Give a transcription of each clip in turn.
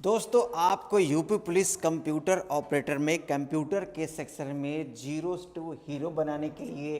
दोस्तों आपको UP police computer operator में कंप्यूटर के सेक्शन में जीरो टू हीरो बनाने के लिए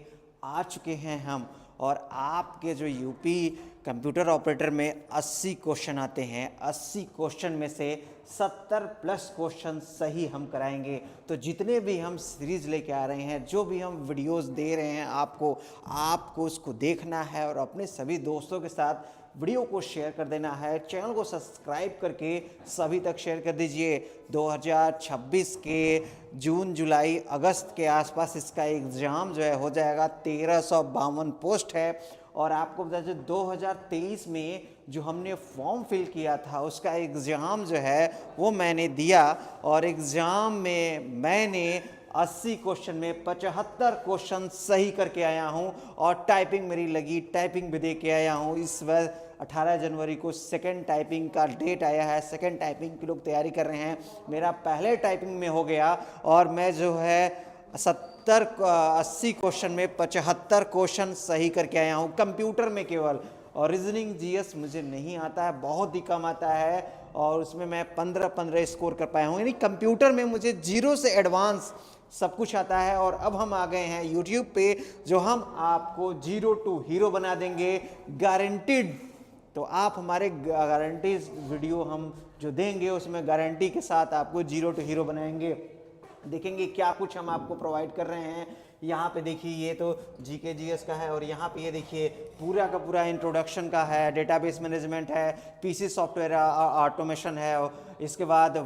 आ चुके हैं हम। और आपके जो यूपी कंप्यूटर ऑपरेटर में 80 क्वेश्चन आते हैं, 80 क्वेश्चन में से 70 प्लस क्वेश्चन सही हम कराएंगे। तो जितने भी हम सीरीज लेके आ रहे हैं, जो भी हम वीडियोस दे रहे हैं आपको उसको देखना है और अपने सभी दोस्तों के साथ वीडियो को शेयर कर देना है। चैनल को सब्सक्राइब करके सभी तक शेयर कर दीजिए। 2026 के जून जुलाई अगस्त के आसपास इसका एग्ज़ाम जो है हो जाएगा। 1352 पोस्ट है। और आपको बता दें 2023 में जो हमने फॉर्म फिल किया था उसका एग्ज़ाम जो है वो मैंने दिया, और एग्ज़ाम में मैंने 80 क्वेश्चन में 75 क्वेश्चन सही करके आया हूं। और टाइपिंग मेरी लगी, टाइपिंग भी दे के आया हूं। इस बार 18 जनवरी को सेकंड टाइपिंग का डेट आया है। सेकंड टाइपिंग की लोग तैयारी कर रहे हैं। मेरा पहले टाइपिंग में हो गया और मैं जो है 80 क्वेश्चन में 75 क्वेश्चन सही करके आया हूँ कंप्यूटर में केवल। और रीजनिंग जीएस मुझे नहीं आता है, बहुत ही कम आता है, और उसमें मैं 15 स्कोर कर पाया हूँ। यानी कंप्यूटर में मुझे जीरो से एडवांस सब कुछ आता है। और अब हम आ गए हैं यूट्यूब पे, जो हम आपको जीरो टू हीरो बना देंगे, गारंटीड। तो आप हमारे गारंटी वीडियो हम जो देंगे उसमें गारंटी के साथ आपको जीरो टू हीरो बनाएंगे। देखेंगे क्या कुछ हम आपको प्रोवाइड कर रहे हैं। यहाँ पे देखिए ये तो जीके जीएस का है, और यहाँ पे ये देखिए पूरा का पूरा इंट्रोडक्शन का है, डेटाबेस मैनेजमेंट है, पीसी सॉफ्टवेयर ऑटोमेशन है, इसके बाद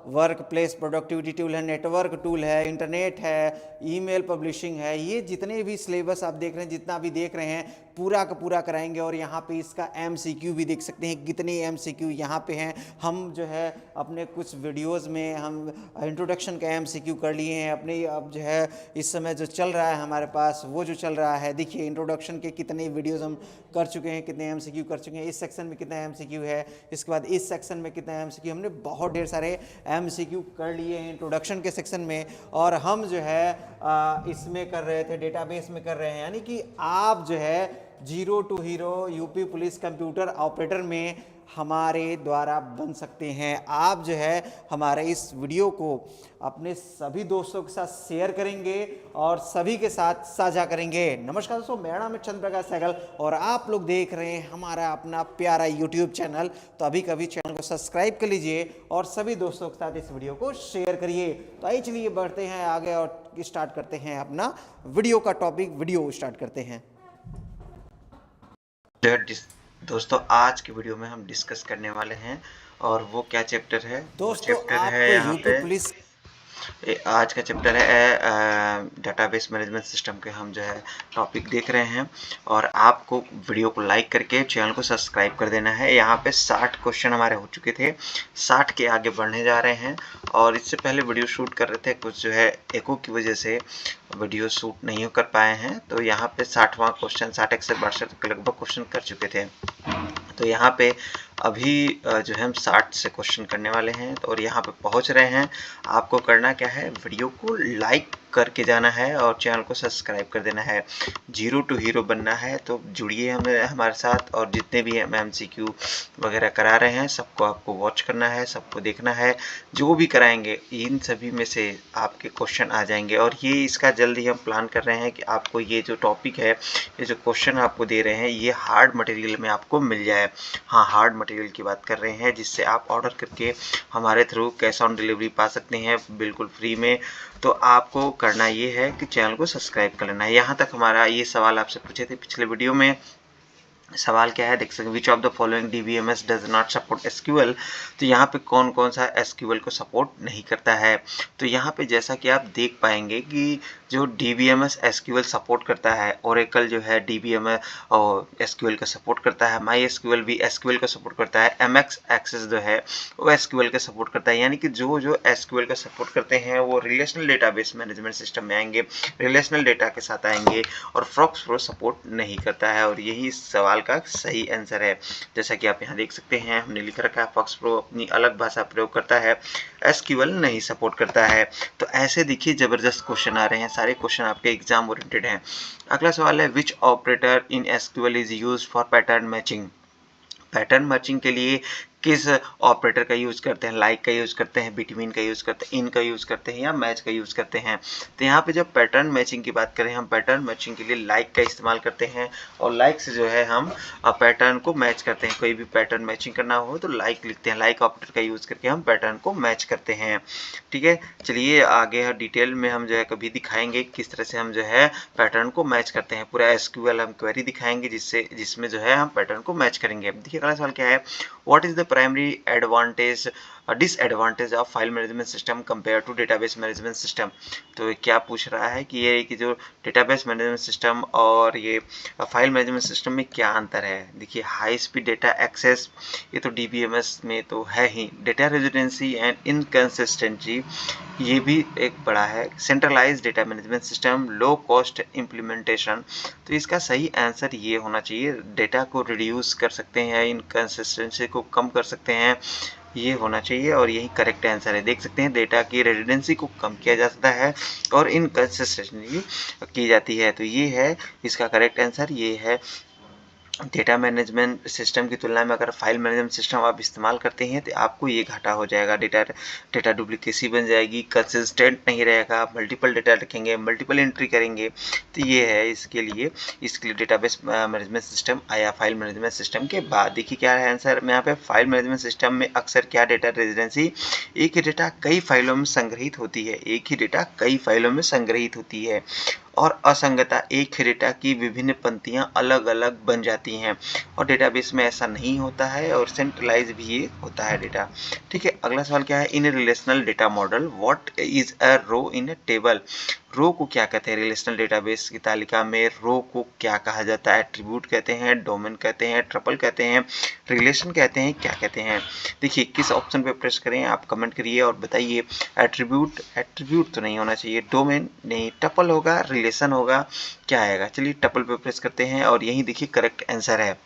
वर्क प्लेस प्रोडक्टिविटी टूल है, नेटवर्क टूल है, इंटरनेट है, ईमेल पब्लिशिंग है। ये जितने भी सिलेबस आप देख रहे हैं, जितना भी देख रहे हैं, पूरा का पूरा कराएंगे। और यहाँ पे इसका एमसीक्यू भी देख सकते हैं, कितने एमसीक्यू यहाँ पे हैं। हम जो है अपने कुछ वीडियोस में हम इंट्रोडक्शन का एमसीक्यू कर लिए हैं अपने। अब जो है इस समय जो चल रहा है हमारे पास, वो जो चल रहा है, देखिए इंट्रोडक्शन के कितने वीडियोस हम कर चुके हैं, कितने एमसीक्यू कर चुके हैं, इस सेक्शन में कितना एमसीक्यू है, इसके बाद इस सेक्शन में कितना एमसीक्यू। हमने बहुत ढेर सारे एमसीक्यू कर लिए हैं इंट्रोडक्शन के सेक्शन में। और हम जो है इसमें कर रहे थे, डेटाबेस में कर रहे हैं। यानी कि आप जो है zero to hero UP police computer operator में हमारे द्वारा बन सकते हैं। आप जो है हमारे इस वीडियो को अपने सभी दोस्तों के साथ शेयर करेंगे और सभी के साथ साझा करेंगे। नमस्कार दोस्तों, मेरा नाम है चंद्र प्रकाश सहगल और आप लोग देख रहे हैं हमारा अपना प्यारा यूट्यूब चैनल। तो अभी कभी चैनल को सब्सक्राइब कर लीजिए और सभी दोस्तों के साथ इस वीडियो को शेयर करिए। तो आइए चलिए बढ़ते हैं आगे और स्टार्ट करते हैं अपना वीडियो का टॉपिक। वीडियो स्टार्ट करते हैं। दोस्तों आज की वीडियो में हम डिस्कस करने वाले हैं, और वो क्या चैप्टर है? दोस्तों चैप्टर है आपको यहाँ यूपी पे पुलिस आज का चैप्टर है डेटाबेस मैनेजमेंट सिस्टम के हम जो है टॉपिक देख रहे हैं। और आपको वीडियो को लाइक करके चैनल को सब्सक्राइब कर देना है। यहाँ पे 60 क्वेश्चन हमारे हो चुके थे, 60 के आगे बढ़ने जा रहे हैं। और इससे पहले वीडियो शूट कर रहे थे, कुछ जो है एको की वजह से वीडियो शूट नहीं कर पाए हैं। तो यहाँ पे 60वां क्वेश्चन, 60 से 62 के लगभग क्वेश्चन कर चुके थे। तो यहाँ पे अभी जो है हम 60 से क्वेश्चन करने वाले हैं। और यहाँ पे पहुँच रहे हैं। आपको करना क्या है, वीडियो को लाइक करके जाना है और चैनल को सब्सक्राइब कर देना है। जीरो टू हीरो बनना है तो जुड़िए हमारे साथ। और जितने भी हम एमसीक्यू वगैरह करा रहे हैं सबको आपको वॉच करना है, सबको देखना है। जो भी कराएंगे इन सभी में से आपके क्वेश्चन आ जाएंगे। और ये इसका जल्दी हम प्लान कर रहे हैं कि आपको ये जो टॉपिक है, ये जो क्वेश्चन आपको दे रहे हैं, ये हार्ड मटेरियल में आपको मिल जाए। हाँ, हार्ड मटेरियल की बात कर रहे हैं, जिससे आप ऑर्डर करके हमारे थ्रू कैश ऑन डिलीवरी पा सकते हैं बिल्कुल फ्री में। तो आपको करना ये है कि चैनल को सब्सक्राइब कर लेना है। यहाँ तक हमारा ये सवाल आपसे पूछे थे पिछले वीडियो में। सवाल क्या है, देख सकते हैं, विच of the following DBMS does not support SQL. तो यहाँ पे कौन कौन सा एसक्यूएल को सपोर्ट नहीं करता है। तो यहाँ पे जैसा कि आप देख पाएंगे कि जो डीबीएमएस एसक्यूएल सपोर्ट करता है, ओरेकल जो है डीबीएमएस और एसक्यूएल का सपोर्ट करता है, माई एसक्यूएल भी एसक्यूएल का सपोर्ट करता है, एमएक्स एक्सेस जो है वो एसक्यूएल का सपोर्ट करता है। यानी कि जो जो एसक्यूएल का सपोर्ट करते हैं वो रिलेशनल डेटाबेस मैनेजमेंट सिस्टम में आएंगे, रिलेशनल डेटा के साथ आएंगे। और फ्रॉक्स प्रो सपोर्ट नहीं करता है। और यही सवाल का सही आंसर है। जैसा कि आप यहाँ देख सकते हैं, हमने लिख रखा है फॉक्स प्रो अपनी अलग भाषा प्रयोग करता है, एसक्यूएल नहीं सपोर्ट करता है। तो ऐसे देखिए जबरदस्त क्वेश्चन आ रहे हैं, सारे क्वेश्चन आपके एग्जाम ओरिएंटेड हैं। अगला सवाल है, which operator in SQL is used for pattern matching. Pattern matching के लिए किस ऑपरेटर का यूज़ करते हैं, लाइक का यूज़ करते हैं, बिटवीन का यूज़ करते हैं, इन का यूज़ करते हैं या मैच का यूज़ करते हैं। तो यहाँ पे जब पैटर्न मैचिंग की बात करें, हम पैटर्न मैचिंग के लिए लाइक का इस्तेमाल करते हैं और लाइक से जो है हम पैटर्न को मैच करते हैं। कोई भी पैटर्न मैचिंग करना हो तो लाइक लिखते हैं, लाइक ऑपरेटर का यूज़ करके हम पैटर्न को मैच करते हैं। ठीक है, चलिए आगे डिटेल में हम जो है कभी दिखाएंगे किस तरह से हम जो है पैटर्न को मैच करते हैं। पूरा एसक्यूएल हम क्वेरी दिखाएंगे जिसमें जो है हम पैटर्न को मैच करेंगे। देखिए अगला सवाल क्या है, what is the primary advantage disadvantage of file management system compare to database management system. तो क्या पूछ रहा है कि ये कि जो डेटाबेस मैनेजमेंट सिस्टम और ये फाइल मैनेजमेंट सिस्टम में क्या अंतर है। देखिए हाई स्पीड डेटा एक्सेस, ये तो डीबीएमएस में तो है ही। डेटा रेजिडेंसी एंड इनकंसिस्टेंसी, ये भी एक बड़ा है। Centralize data management system, low cost implementation. तो इसका सही आंसर ये होना चाहिए, डेटा को रिड्यूस कर सकते हैं, इनकंसिस्टेंसी को कम कर सकते हैं, ये होना चाहिए और यही करेक्ट आंसर है। देख सकते हैं डेटा की रेजिडेंसी को कम किया जा सकता है और इनकंसिस्टेंसी की जाती है। तो ये है इसका करेक्ट आंसर, ये है। डेटा मैनेजमेंट सिस्टम की तुलना में अगर फाइल मैनेजमेंट सिस्टम आप इस्तेमाल करते हैं तो आपको ये घाटा हो जाएगा, डेटा डुप्लीकेसी बन जाएगी, कंसिस्टेंट नहीं रहेगा, मल्टीपल डेटा रखेंगे, मल्टीपल एंट्री करेंगे। तो ये है इसके लिए डेटाबेस मैनेजमेंट सिस्टम आया फाइल मैनेजमेंट सिस्टम के बाद। देखिए क्या है आंसर में, यहाँ पे फाइल मैनेजमेंट सिस्टम में अक्सर क्या डेटा रेजिडेंसी, एक ही डेटा कई फाइलों में संग्रहित होती है, एक ही डेटा कई फाइलों में संग्रहित होती है। और असंगतता, एक ही डेटा की विभिन्न पंक्तियां अलग अलग बन जाती हैं और डेटाबेस में ऐसा नहीं होता है और सेंट्रलाइज भी ये होता है डेटा। ठीक है, अगला सवाल क्या है, in relational data model what is a row in a table. Row को क्या कहते हैं, रिलेशनल डेटाबेस की तालिका में रो को क्या कहा जाता है। एट्रीब्यूट कहते हैं, डोमेन कहते हैं, ट्रिपल कहते हैं, रिलेशन कहते हैं, क्या कहते हैं। देखिए किस ऑप्शन पे प्रेस करें, आप कमेंट करिए और बताइए। एट्रीब्यूट तो नहीं होना चाहिए, डोमेन नहीं, टपल होगा, रिलेशन होगा, क्या आएगा। चलिए टपल पे प्रेस करते हैं और यही देखिए करेक्ट आंसर है।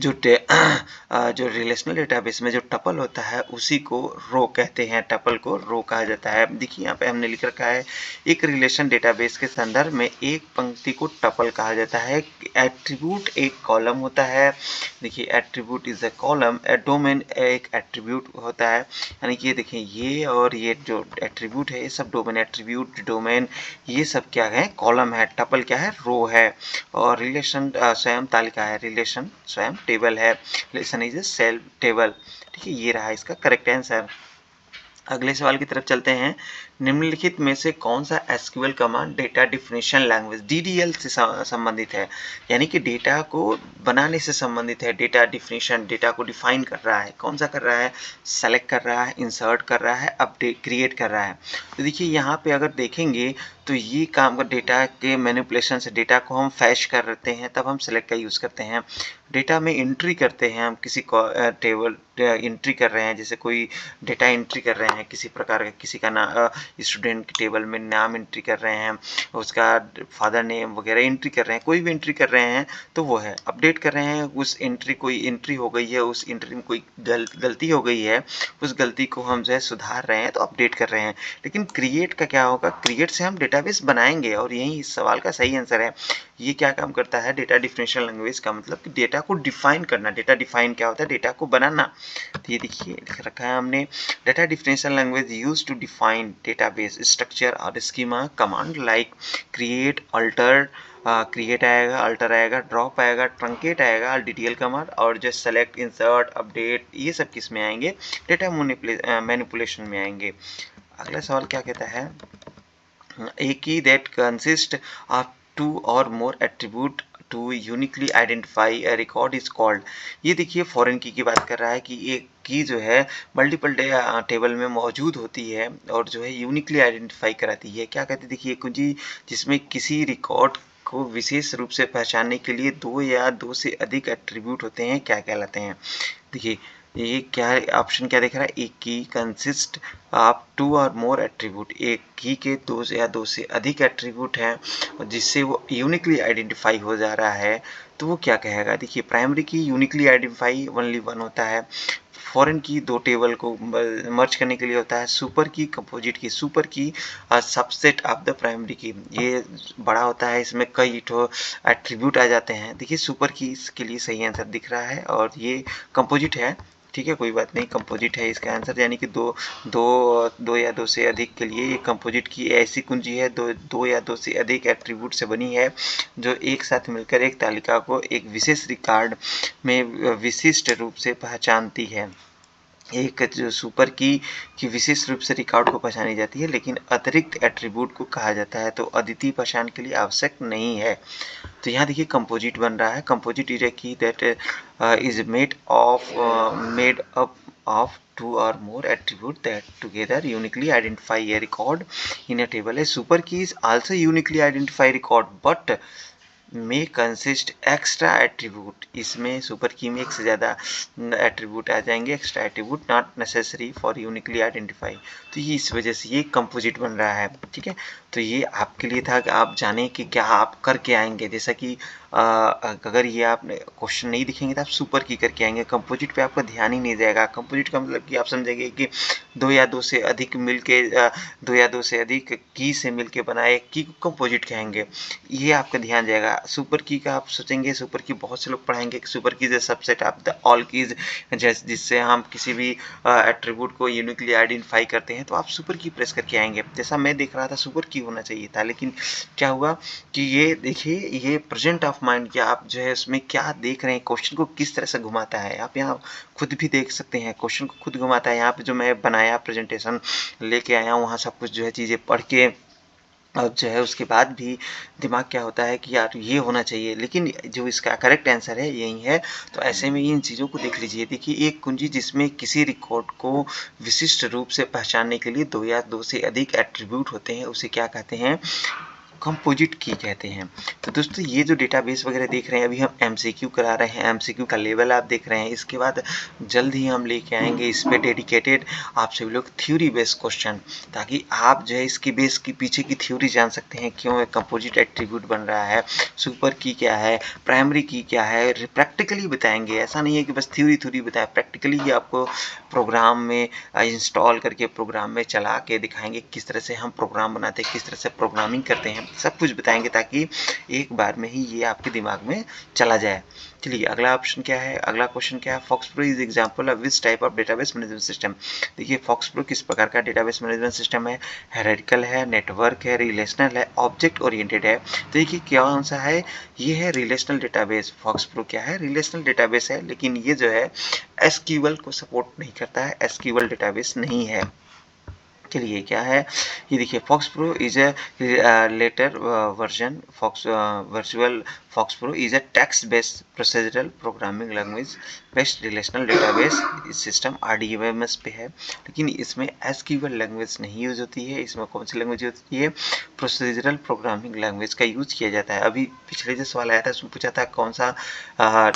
जो रिलेशनल डेटाबेस में जो टपल होता है उसी को रो कहते हैं, टपल को रो कहा जाता है। देखिए यहाँ पे हमने लिख रखा है, एक रिलेशन डेटाबेस के संदर्भ में एक पंक्ति को टपल कहा जाता है। एट्रीब्यूट एक कॉलम होता है, देखिए attribute is a column. Domain एक एट्रीब्यूट होता है, यानी कि ये देखिए ये और ये जो एट्रीब्यूट है ये सब डोमेन, एट्रीब्यूट डोमेन ये सब क्या है, कॉलम है। टपल क्या है, रो है। और रिलेशन स्वयं तालिका है, रिलेशन स्वयं टेबल है, relation is a self table. ठीक है, ये रहा इसका करेक्ट आंसर। अगले सवाल की तरफ चलते हैं, निम्नलिखित में से कौन सा SQL command data definition language DDL से संबंधित है, यानी कि डेटा को बनाने से संबंधित है। डेटा डिफिनेशन, डेटा को डिफाइन कर रहा है, कौन सा कर रहा है, सेलेक्ट कर रहा है, इंसर्ट कर रहा है, अपडेट क्रिएट कर रहा है। तो देखिए यहाँ पे अगर देखेंगे तो ये काम का डेटा के मैनिपुलेशन से, डेटा को हम फैच कर रहे हैं तब हम सेलेक्ट का यूज़ करते हैं। डेटा में एंट्री करते हैं हम, किसी को टेबल एंट्री कर रहे हैं, जैसे कोई डेटा एंट्री कर रहे हैं किसी प्रकार का, किसी का ना स्टूडेंट के टेबल में नाम एंट्री कर रहे हैं, उसका फादर नेम वगैरह एंट्री कर रहे हैं, कोई भी एंट्री कर रहे हैं तो वो है। अपडेट कर रहे हैं, उस एंट्री कोई एंट्री हो गई है, उस एंट्री में कोई गलती हो गई है, उस गलती को हम जो है सुधार रहे हैं तो अपडेट कर रहे हैं। लेकिन क्रिएट का क्या होगा, क्रिएट से हम डेटाबेस बनाएंगे और यही इस सवाल का सही आंसर है। ये क्या काम करता है, डेटा डिफिनेशन लैंग्वेज का मतलब कि डेटा को डिफाइन करना। डेटा डिफाइन क्या होता है, डेटा को बनाना। तो ये देखिए लिख रखा है हमने, data definition language use to define database structure और schema. Command like create, alter, create आएगा, अल्टर आएगा, ड्रॉप आएगा, ट्रंकेट आएगा, डिटेल कमांड, और जो सेलेक्ट, इंसर्ट, अपडेट ये सब किस में आएंगे, डेटा मैनिपुलेशन में आएंगे। अगला सवाल क्या कहता है, a key that consists of two or more attribute to uniquely identify a record is called। ये देखिए फॉरेन की बात कर रहा है कि एक की जो है मल्टीपल टेबल में मौजूद होती है और जो है यूनिकली आइडेंटिफाई कराती है। क्या कहते हैं, देखिए कुंजी जिसमें किसी रिकॉर्ड को विशेष रूप से पहचानने के लिए दो या दो से अधिक एट्रीब्यूट होते हैं, क्या कहलाते हैं। देखिए ये क्या ऑप्शन क्या दिख रहा है, एक की कंसिस्ट ऑफ टू और मोर एट्रीब्यूट, एक की के दो या दो से अधिक एट्रीब्यूट हैं और जिससे वो यूनिकली आइडेंटिफाई हो जा रहा है तो वो क्या कहेगा। देखिए प्राइमरी की यूनिकली आइडेंटिफाई ओनली वन होता है, फॉरेन की दो टेबल को मर्ज करने के लिए होता है, सुपर की कंपोजिट की, सुपर की सबसेट ऑफ द प्राइमरी की, ये बड़ा होता है, इसमें कई ठो एट्रीब्यूट आ जाते हैं। देखिए सुपर की इसके लिए सही आंसर दिख रहा है और ये कंपोजिट है ठीक है, कोई बात नहीं, कंपोजिट है इसका आंसर, यानी कि दो या दो से अधिक के लिए ये कंपोजिट की ऐसी कुंजी है दो या दो से अधिक एट्रीब्यूट से बनी है जो एक साथ मिलकर एक तालिका को एक विशेष रिकॉर्ड में विशिष्ट रूप से पहचानती है। एक जो सुपर की विशेष रूप से रिकॉर्ड को पहचानी जाती है, लेकिन अतिरिक्त एट्रीब्यूट को कहा जाता है, तो अद्वितीय पहचान के लिए आवश्यक नहीं है। तो यहाँ देखिए कंपोजिट बन रहा है। कंपोजिट इज ए की that is made up of two or more attributes that together uniquely identify a record in a table. A super key is also uniquely identify record but may consist extra attribute. इसमें super की में एक से ज़्यादा attribute आ जाएंगे, extra attribute not necessary for uniquely identify. तो ये इस वजह से ये कंपोजिट बन रहा है। ठीक है, तो ये आपके लिए था कि आप जाने कि क्या आप करके आएंगे। जैसा कि अगर ये आप क्वेश्चन नहीं दिखेंगे तो आप सुपर की करके आएंगे, कंपोजिट पे आपका ध्यान ही नहीं जाएगा। कंपोजिट का मतलब कि आप समझेंगे कि दो या दो से अधिक मिलके दो या दो से अधिक की से मिलके बनाए की को कंपोजिट कहेंगे, ये आपका ध्यान जाएगा। सुपर की का आप सोचेंगे, सुपर की बहुत से लोग पढ़ाएंगे कि सुपर की is subset of the all keys, जिससे हम किसी भी एट्रीब्यूट को यूनिकली आइडेंटिफाई करते हैं, तो आप सुपर की प्रेस करके आएंगे। जैसा मैं देख रहा था सुपर की होना चाहिए था, लेकिन क्या हुआ कि ये देखिए ये प्रेजेंट ऑफ माइंड, कि आप जो है उसमें क्या देख रहे हैं, क्वेश्चन को किस तरह से घुमाता है। आप यहाँ खुद भी देख सकते हैं, क्वेश्चन को खुद घुमाता है। यहाँ पे जो मैं बनाया प्रेजेंटेशन लेके आया हूँ, वहाँ सब कुछ जो है चीज़ें पढ़ के अब जो है उसके बाद भी दिमाग क्या होता है कि यार ये होना चाहिए, लेकिन जो इसका करेक्ट आंसर है यही है। तो ऐसे में इन चीज़ों को देख लीजिए। देखिए एक कुंजी जिसमें किसी रिकॉर्ड को विशिष्ट रूप से पहचानने के लिए दो या दो से अधिक एट्रीब्यूट होते हैं, उसे क्या कहते हैं, कंपोजिट की कहते हैं। तो दोस्तों ये जो डेटाबेस वगैरह देख रहे हैं, अभी हम एमसीक्यू करा रहे हैं, एमसीक्यू का लेवल आप देख रहे हैं। इसके बाद जल्द ही हम लेके आएंगे इस पे डेडिकेटेड आप सभी लोग थ्योरी बेस्ड क्वेश्चन, ताकि आप जो है इसकी बेस की पीछे की थ्योरी जान सकते हैं, क्यों एक कंपोजिट एट्रीब्यूट बन रहा है, सुपर की क्या है, प्राइमरी की क्या है, प्रैक्टिकली बताएंगे। ऐसा नहीं है कि बस थ्योरी बताए, प्रैक्टिकली ही आपको प्रोग्राम में इंस्टॉल करके प्रोग्राम में चला के दिखाएंगे किस तरह से हम प्रोग्राम बनाते हैं, किस तरह से प्रोग्रामिंग करते हैं, सब कुछ बताएंगे ताकि एक बार में ही ये आपके दिमाग में चला जाए। चलिए अगला ऑप्शन क्या है, अगला क्वेश्चन क्या है, FoxPro is example of which type of database management system. देखिए फॉक्सप्रो किस प्रकार का डेटाबेस मैनेजमेंट सिस्टम है, हेरारिकल है, नेटवर्क है, रिलेशनल है, ऑब्जेक्ट ओरिएंटेड है। तो देखिए कौन सा है, ये है रिलेशनल डेटाबेस। फॉक्सप्रो क्या है, रिलेशनल डेटाबेस है, लेकिन ये जो है एसक्यूएल को सपोर्ट नहीं करता है, एसक्यूएल डेटाबेस नहीं है। चलिए क्या है, ये देखिए FoxPro is a later version virtual FoxPro is a text based procedural programming language based relational database system, RDBMS पे है, लेकिन इसमें एसक्यूएल लैंग्वेज नहीं यूज होती है। इसमें कौन सी लैंग्वेज होती है, प्रोसीजरल प्रोग्रामिंग लैंग्वेज का यूज किया जाता है। अभी पिछले जो सवाल आया था उसमें पूछा था कौन सा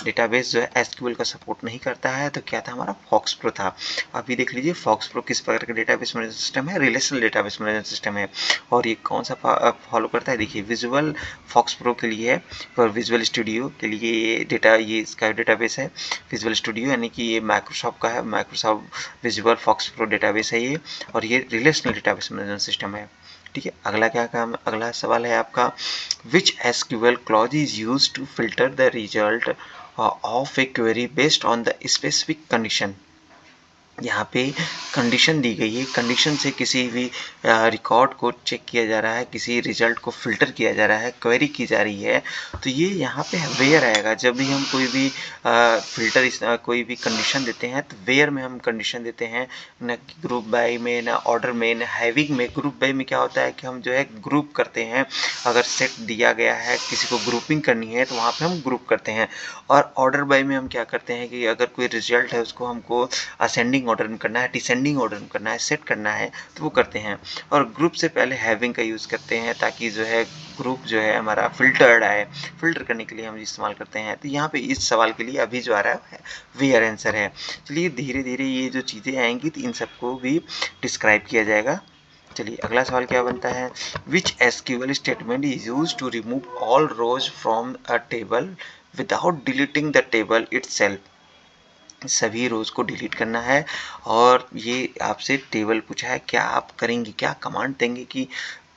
डेटाबेस जो है एसक्यूएल का सपोर्ट नहीं करता है, तो क्या था हमारा फॉक्सप्रो था। अभी देख लीजिए फॉक्सप्रो किस प्रकार का डेटाबेस मैनेजमेंट सिस्टम है, रिलेशनल डेटाबेस मैनेजमेंट सिस्टम है, और ये कौन सा फॉलो करता है। देखिए विजुअल फॉक्सप्रो के लिए और विजुअल स्टूडियो के लिए ये इसका डेटाबेस है विजुअल स्टूडियो, यानी कि ये माइक्रोसॉफ्ट का है, माइक्रोसॉफ्ट विजुअल फॉक्सप्रो डेटाबेस है ये, और ये रिलेशनल डेटाबेस मैनेजमेंट सिस्टम है। ठीक है, अगला क्या काम, अगला सवाल है आपका, which SQL clause is use to filter the result of a query based on the specific condition. यहाँ पे कंडीशन दी गई है, कंडीशन से किसी भी रिकॉर्ड को चेक किया जा रहा है, किसी रिजल्ट को फिल्टर किया जा रहा है, क्वेरी की जा रही है, तो ये यहाँ पे वेयर आएगा। जब भी हम कोई भी फिल्टर कोई भी कंडीशन देते हैं, तो वेयर में हम कंडीशन देते हैं, न ग्रुप बाय में, न ऑर्डर में, न हैविंग में। ग्रुप बाय में क्या होता है कि हम जो है ग्रुप करते हैं, अगर सेट दिया गया है किसी को ग्रुपिंग करनी है तो वहाँ पे हम ग्रुप करते हैं। और ऑर्डर बाय में हम क्या करते हैं कि अगर कोई रिजल्ट है उसको हमको असेंडिंग ऑर्डर में करना है, डिसेंडिंग ऑर्डर में करना है, सेट करना है, तो वो करते हैं। और ग्रुप से पहले हैविंग का यूज़ करते हैं, ताकि जो है ग्रुप जो है हमारा फिल्टर्ड आए, फिल्टर करने के लिए हम इस्तेमाल करते हैं। तो यहाँ पे इस सवाल के लिए अभी जो आ रहा है वेयर आंसर है। चलिए धीरे धीरे ये जो चीज़ें आएंगी तो इन सबको भी डिस्क्राइब किया जाएगा। चलिए अगला सवाल क्या बनता है, which SQL statement is use to remove all rows from a table without deleting the table itself. सभी रोज को डिलीट करना है, और ये आपसे टेबल पूछा है, क्या आप करेंगे, क्या कमांड देंगे कि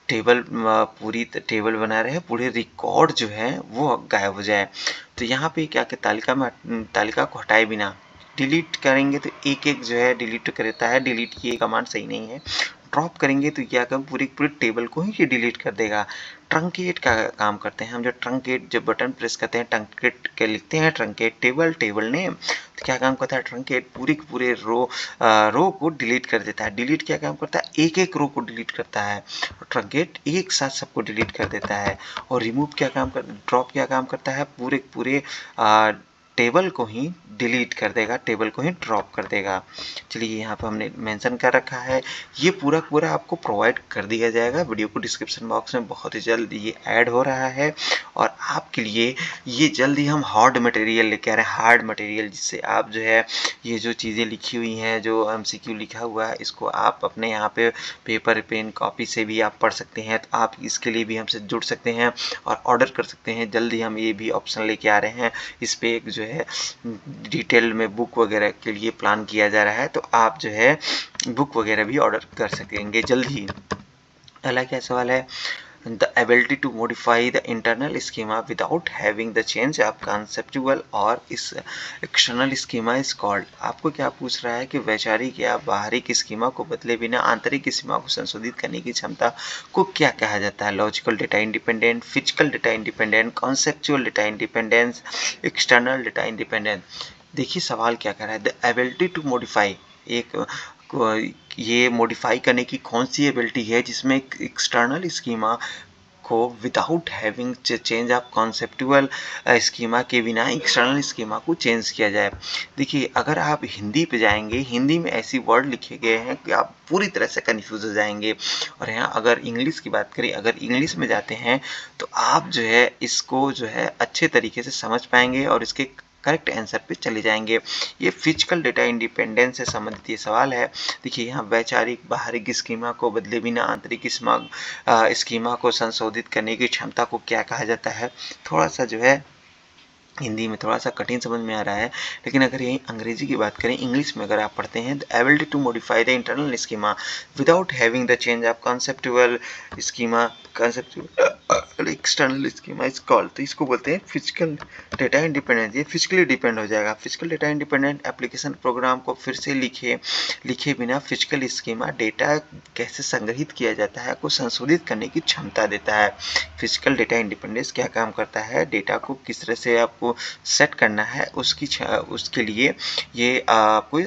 टेबल पूरी टेबल बना रहे हैं, पूरे रिकॉर्ड जो है वो गायब हो जाए। तो यहाँ पे क्या कि तालिका को हटाए बिना डिलीट करेंगे तो एक एक जो है डिलीट करता है, डिलीट ये कमांड सही नहीं है। ड्रॉप करेंगे तो क्या कर पूरी पूरी टेबल को ही ये डिलीट कर देगा। ट्रंकेट का काम करते हैं हम, जो ट्रंकेट जब बटन प्रेस करते हैं ट्रंकेट के लिखते हैं ट्रंकेट टेबल टेबल नेम, तो क्या काम करता है ट्रंकेट पूरी के पूरे रो को डिलीट कर देता है। डिलीट क्या काम करता है, एक एक रो को डिलीट करता है, और ट्रंकेट एक साथ सबको डिलीट कर देता है। और रिमूव क्या काम कर ड्रॉप क्या काम करता है, पूरे पूरे टेबल को ही डिलीट कर देगा, टेबल को ही ड्रॉप कर देगा। चलिए यहाँ पर हमने मेंशन कर रखा है, ये पूरा पूरा आपको प्रोवाइड कर दिया जाएगा वीडियो को डिस्क्रिप्शन बॉक्स में, बहुत ही जल्द ये ऐड हो रहा है। और आपके लिए ये जल्द ही हम हार्ड मटेरियल लेके आ रहे हैं, हार्ड मटेरियल, जिससे आप जो है ये जो चीज़ें लिखी हुई हैं, जो MCQ लिखा हुआ है, इसको आप अपने यहाँ पे पेपर पेन कॉपी से भी आप पढ़ सकते हैं। तो आप इसके लिए भी हमसे जुड़ सकते हैं और ऑर्डर कर सकते हैं। जल्द ही हम ये भी ऑप्शन लेके आ रहे हैं, इस पे एक जो है डिटेल में बुक वगैरह के लिए प्लान किया जा रहा है, तो आप जो है बुक वगैरह भी ऑर्डर कर सकेंगे जल्द ही। अगला क्या सवाल है, the ability to modify the internal schema without having the change of conceptual or is external schema is called। आपको क्या पूछ रहा है कि वैचारिक या बाहरी स्कीमा को बदले बिना आंतरिक स्कीमा को संशोधित करने की क्षमता को क्या कहा जाता है। Logical data independent, physical data independent, conceptual data independence, external data independent. देखिए सवाल क्या कर रहा है, द एबिलिटी टू मॉडिफाई, ये मॉडिफाई करने की कौन सी एबिलिटी है जिसमें एक्सटर्नल स्कीमा को without having change of conceptual schema के बिना एक्सटर्नल स्कीमा को चेंज किया जाए। देखिए अगर आप हिंदी पे जाएंगे, हिंदी में ऐसी वर्ड लिखे गए हैं कि आप पूरी तरह से कन्फ्यूज हो जाएंगे। और यहाँ अगर इंग्लिश की बात करें, अगर इंग्लिश में जाते हैं तो आप जो है इसको जो है अच्छे तरीके से समझ पाएंगे और इसके करेक्ट आंसर पे चले जाएंगे। ये फिजिकल डेटा इंडिपेंडेंस से संबंधित ये सवाल है। देखिए यहाँ वैचारिक बाहरी स्कीमा को बदले बिना आंतरिक स्कीमा को संशोधित करने की क्षमता को क्या कहा जाता है। थोड़ा सा जो है हिंदी में थोड़ा सा कठिन समझ में आ रहा है, लेकिन अगर यही अंग्रेजी की बात करें, इंग्लिश में अगर आप पढ़ते हैं, the ability to modify the internal schema without having the change of conceptual schema, conceptual external schema is called, तो इसको बोलते हैं फिजिकल डेटा इंडिपेंडेंट। ये फिजिकली डिपेंड हो जाएगा। Physical data independent application program को फिर से लिखे बिना फिजिकल स्कीमा डेटा कैसे संग्रहित किया जाता है को संशोधित करने की क्षमता देता है। फिजिकल डेटा इंडिपेंडेंस क्या काम करता है, डेटा को किस तरह से आपको सेट करना है उसके लिए ये आपको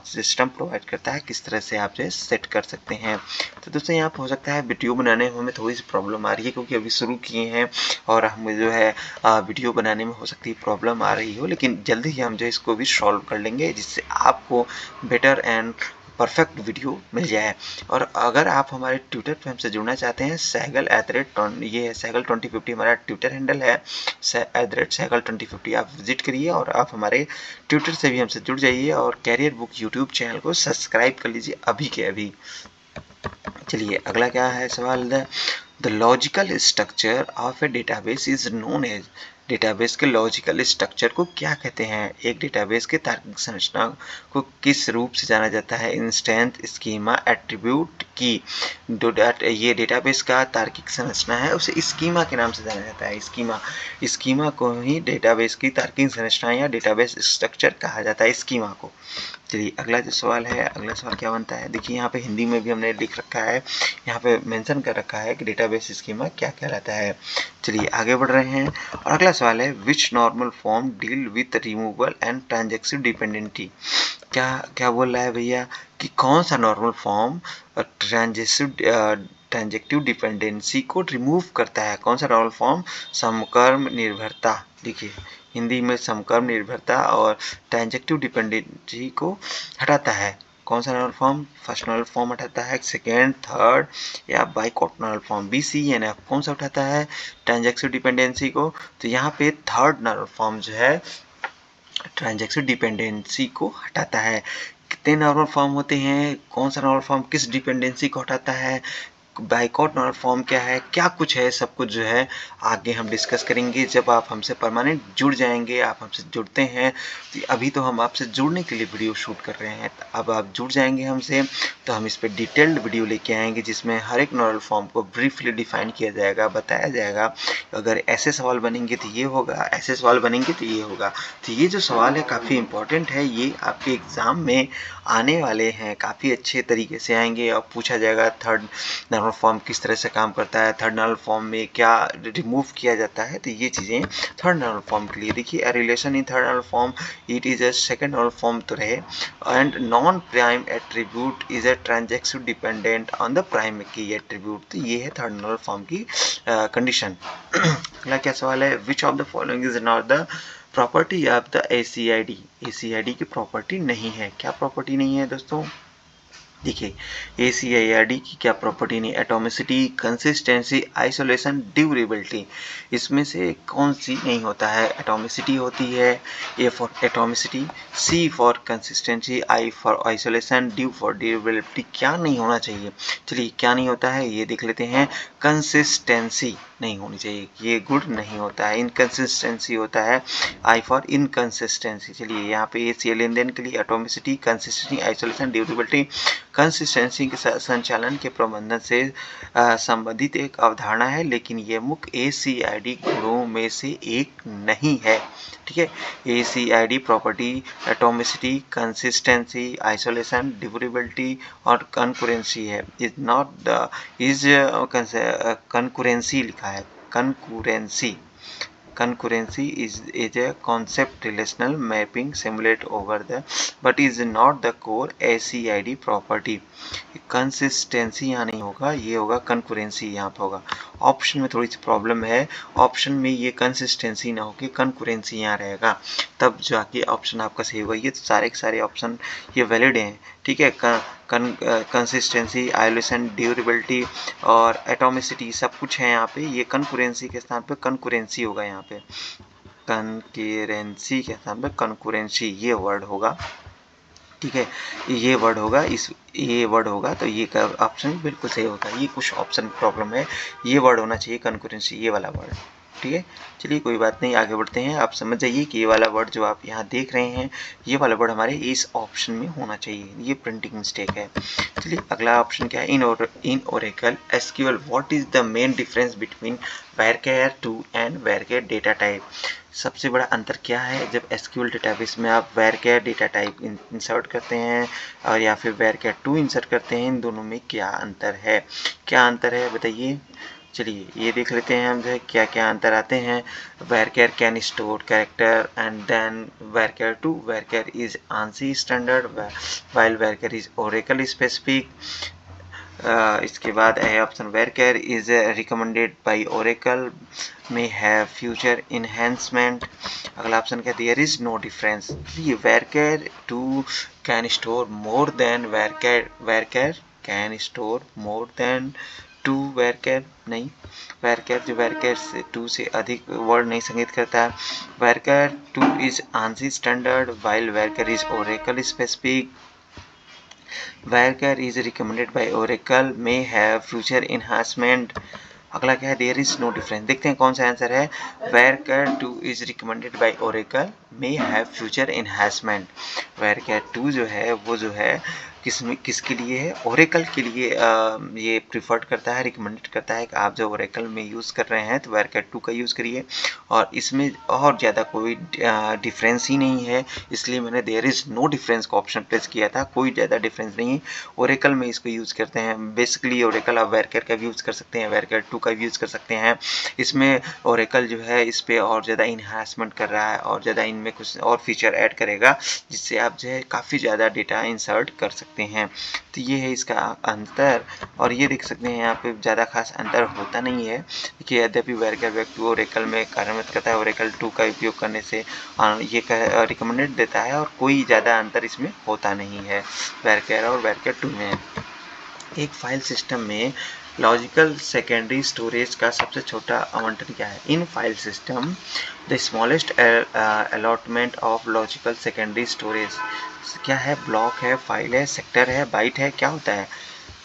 सिस्टम प्रोवाइड करता है, किस तरह से आप जो है सेट कर सकते हैं। तो दोस्तों यहाँ पर हो सकता है वीडियो बनाने में हमें थोड़ी सी प्रॉब्लम आ रही है, क्योंकि अभी शुरू किए हैं और हमें जो है वीडियो बनाने में हो सकती है प्रॉब्लम आ रही हो, लेकिन जल्दी ही हम जो इसको भी सॉल्व कर लेंगे, जिससे आपको बेटर एंड परफेक्ट वीडियो मिल जाए। और अगर आप हमारे ट्विटर पे हमसे जुड़ना चाहते हैं, सैगल ये सैगल 2050 हमारा ट्विटर हैंडल है, सैगल 2050 आप विजिट करिए और आप हमारे ट्विटर से भी हमसे जुड़ जाइए और कैरियर बुक यूट्यूब चैनल को सब्सक्राइब कर लीजिए अभी के अभी। चलिए अगला क्या है सवाल, the logical structure of a database is known as. Database के लॉजिकल स्ट्रक्चर को क्या कहते हैं। एक डेटाबेस के तार्किक संरचना को किस रूप से जाना जाता है, इंस्टेंस, स्कीमा, एट्रीब्यूट की। ये डेटाबेस का तार्किक संरचना है, उसे स्कीमा के नाम से जाना जाता है। स्कीमा को ही डेटाबेस की तार्किक संरचना या डेटाबेस स्ट्रक्चर कहा जाता है, स्कीमा को। चलिए अगला जो सवाल है, अगला सवाल क्या बनता है, देखिए यहाँ पे हिंदी में भी हमने लिख रखा है, यहाँ पे मेंशन कर रखा है कि डेटाबेस स्कीमा क्या कहलाता है। चलिए आगे बढ़ रहे हैं और अगला सवाल है, which normal form deal with removal and transitive dependency. क्या बोल रहा है भैया कि कौन सा नॉर्मल फॉर्म ट्रांजैक्टिव डिपेंडेंसी को रिमूव करता है। कौन सा नॉर्मल फॉर्म, समकर्म निर्भरता। देखिए हिंदी में समकर्म निर्भरता और ट्रांजैक्टिव डिपेंडेंसी को हटाता है। कौन सा normal form, first normal form हटाता है, सेकेंड, थर्ड या बाइकॉट नॉर्मल फॉर्म, बी, सी, एन, एफ, कौन सा उठाता है ट्रांजैक्टिव डिपेंडेंसी को। तो यहाँ पे थर्ड नॉर्मल फॉर्म जो है ट्रांजैक्टिव डिपेंडेंसी को हटाता है। कितने नॉर्मल फॉर्म होते हैं, कौन सा नॉर्मल फॉर्म किस डिपेंडेंसी को हटाता है, बाइकआउट नॉर्मल फॉर्म क्या है, क्या कुछ है, सब कुछ जो है आगे हम डिस्कस करेंगे जब आप हमसे परमानेंट जुड़ जाएंगे। आप हमसे जुड़ते हैं तो अभी तो हम आपसे जुड़ने के लिए वीडियो शूट कर रहे हैं, अब आप जुड़ जाएंगे हमसे तो हम इस पर डिटेल्ड वीडियो लेके आएंगे जिसमें हर एक नॉर्मल फॉर्म को ब्रीफली डिफाइन किया जाएगा, बताया जाएगा। अगर ऐसे सवाल बनेंगे तो ये होगा, ऐसे सवाल बनेंगे तो ये होगा। तो ये जो सवाल है काफ़ी इंपॉर्टेंट है, ये आपके एग्ज़ाम में आने वाले हैं, काफ़ी अच्छे तरीके से आएंगे और पूछा जाएगा थर्ड नॉर्मल फॉर्म किस तरह से काम करता है, थर्ड नॉर्मल फॉर्म में क्या रिमूव किया जाता है। तो ये चीज़ें थर्ड नॉर्मल फॉर्म के लिए देखिए, a relation in third normal form it is a second normal form तो रहे, and non prime attribute is a transaction dependent on the prime की एट्रीब्यूट। तो ये है थर्ड नॉर्मल फॉर्म की कंडीशन। अगला क्या सवाल है, which of the following is not the property of the ACID। ACID की प्रॉपर्टी नहीं है, क्या प्रॉपर्टी नहीं है दोस्तों, देखिए ACID की क्या प्रॉपर्टी नहीं, एटॉमिसिटी, कंसिस्टेंसी, आइसोलेशन, ड्यूरेबिलिटी, इसमें से कौन सी नहीं होता है। एटॉमिसिटी होती है, A for atomicity, C for consistency, I for isolation, due for durability. क्या नहीं होना चाहिए, चलिए क्या नहीं होता है ये देख लेते हैं। कंसिस्टेंसी नहीं होनी चाहिए, ये गुड नहीं होता है। इनकंसिस्टेंसी होता है, I फॉर इनकंसिस्टेंसी। चलिए यहाँ पे ACI लेन देन के लिए atomicity, consistency, isolation, durability. Consistency के संचालन के प्रबंधन से संबंधित एक अवधारणा है, लेकिन ये मुख्य ACID गुणों में से एक नहीं है। ठीक है, ACID property atomicity, consistency, isolation, durability और कंकरेंसी है। Is not the is concurrency लिखा है, concurrency. Concurrency is a concept relational mapping simulate over the but is not the core ACID property। Consistency यहाँ नहीं होगा, ये होगा कंकरेंसी, यहाँ पे होगा। ऑप्शन में थोड़ी सी प्रॉब्लम है, ऑप्शन में ये कंसिस्टेंसी ना होगी कंकरेंसी यहाँ रहेगा, तब जाके ऑप्शन आपका सही होगा। ये सारे के सारे ऑप्शन ये वैलिड हैं, ठीक है। कंसिस्टेंसी, आइसोलेशन, ड्यूरेबिलिटी और एटॉमिसिटी सब कुछ है यहाँ पे, ये कंकरेंसी के स्थान पे कंकरेंसी होगा, यहाँ पे कंकरेंसी के स्थान पे कंकरेंसी ये वर्ड होगा, ठीक है, ये वर्ड होगा, ये वर्ड होगा तो ये ऑप्शन बिल्कुल सही होगा। ये कुछ ऑप्शन प्रॉब्लम है, ये वर्ड होना चाहिए कंकरेंसी, ये वाला वर्ड, ठीक है। चलिए कोई बात नहीं, आगे बढ़ते हैं। आप समझ जाइए कि ये वाला वर्ड जो आप यहाँ देख रहे हैं, ये वाला वर्ड हमारे इस ऑप्शन में होना चाहिए, ये प्रिंटिंग मिस्टेक है। चलिए अगला ऑप्शन क्या है, in Oracle SQL what is the main difference between varchar 2 and varchar data type. सबसे बड़ा अंतर क्या है, जब SQL डेटाबेस में आप varchar डेटा टाइप इंसर्ट करते हैं और या फिर varchar 2 इंसर्ट करते हैं, इन दोनों में क्या अंतर है, क्या अंतर है बताइए। चलिए ये देख लेते हैं हम जो है क्या क्या अंतर आते हैं। varchar can store character and then varchar 2 varchar is ANSI standard while varchar is Oracle specific. इसके बाद है option varchar is recommended by Oracle may have future enhancement। अगला ऑप्शन क्या, देयर इज नो डिफरेंस। ये varchar 2 can store more than varchar can store more than 2 varchar नहीं, varchar जो varchar 2 से अधिक वर्ड नहीं संग्रहित करता। varchar 2 is ANSI standard while varchar is Oracle specific। varchar is recommended by Oracle may have future enhancement। अगला क्या है, देयर इज नो डिफरेंस। देखते हैं कौन सा आंसर है, varchar 2 is recommended by Oracle may have future enhancement। varchar 2 जो है वो जो है किसके लिए है, Oracle के लिए ये प्रिफर्ड करता है, रिकमेंडेड करता है कि आप जो Oracle में यूज़ कर रहे हैं तो varchar 2 का यूज़ करिए, और इसमें और ज़्यादा कोई डिफरेंस ही नहीं है, इसलिए मैंने देयर इज़ नो डिफरेंस का ऑप्शन प्रेस किया था। कोई ज़्यादा डिफरेंस नहीं है, Oracle में इसको यूज़ करते हैं बेसिकली। Oracle आप varchar का भी यूज़ कर सकते हैं, varchar 2 का भी यूज़ कर सकते हैं। इसमें Oracle जो है इस पर और ज़्यादा इन्हांसमेंट कर रहा है और ज़्यादा इनमें कुछ और फीचर ऐड करेगा, जिससे आप जो है काफ़ी ज़्यादा डेटा इंसर्ट कर सकते हैं। तो ये है इसका अंतर, और ये देख सकते हैं यहाँ पे ज़्यादा खास अंतर होता नहीं है कि यद्यपि varchar 2 Oracle में कार्यान्वित करता है, Oracle 2 का उपयोग करने से ये रिकमेंडेड देता है, और कोई ज़्यादा अंतर इसमें होता नहीं है varchar और varchar 2 में। एक फाइल सिस्टम में लॉजिकल सेकेंडरी स्टोरेज का सबसे छोटा आवंटन क्या है। In file system the smallest allotment of logical secondary storage क्या है, ब्लॉक है, फाइल है, सेक्टर है, बाइट है, क्या होता है।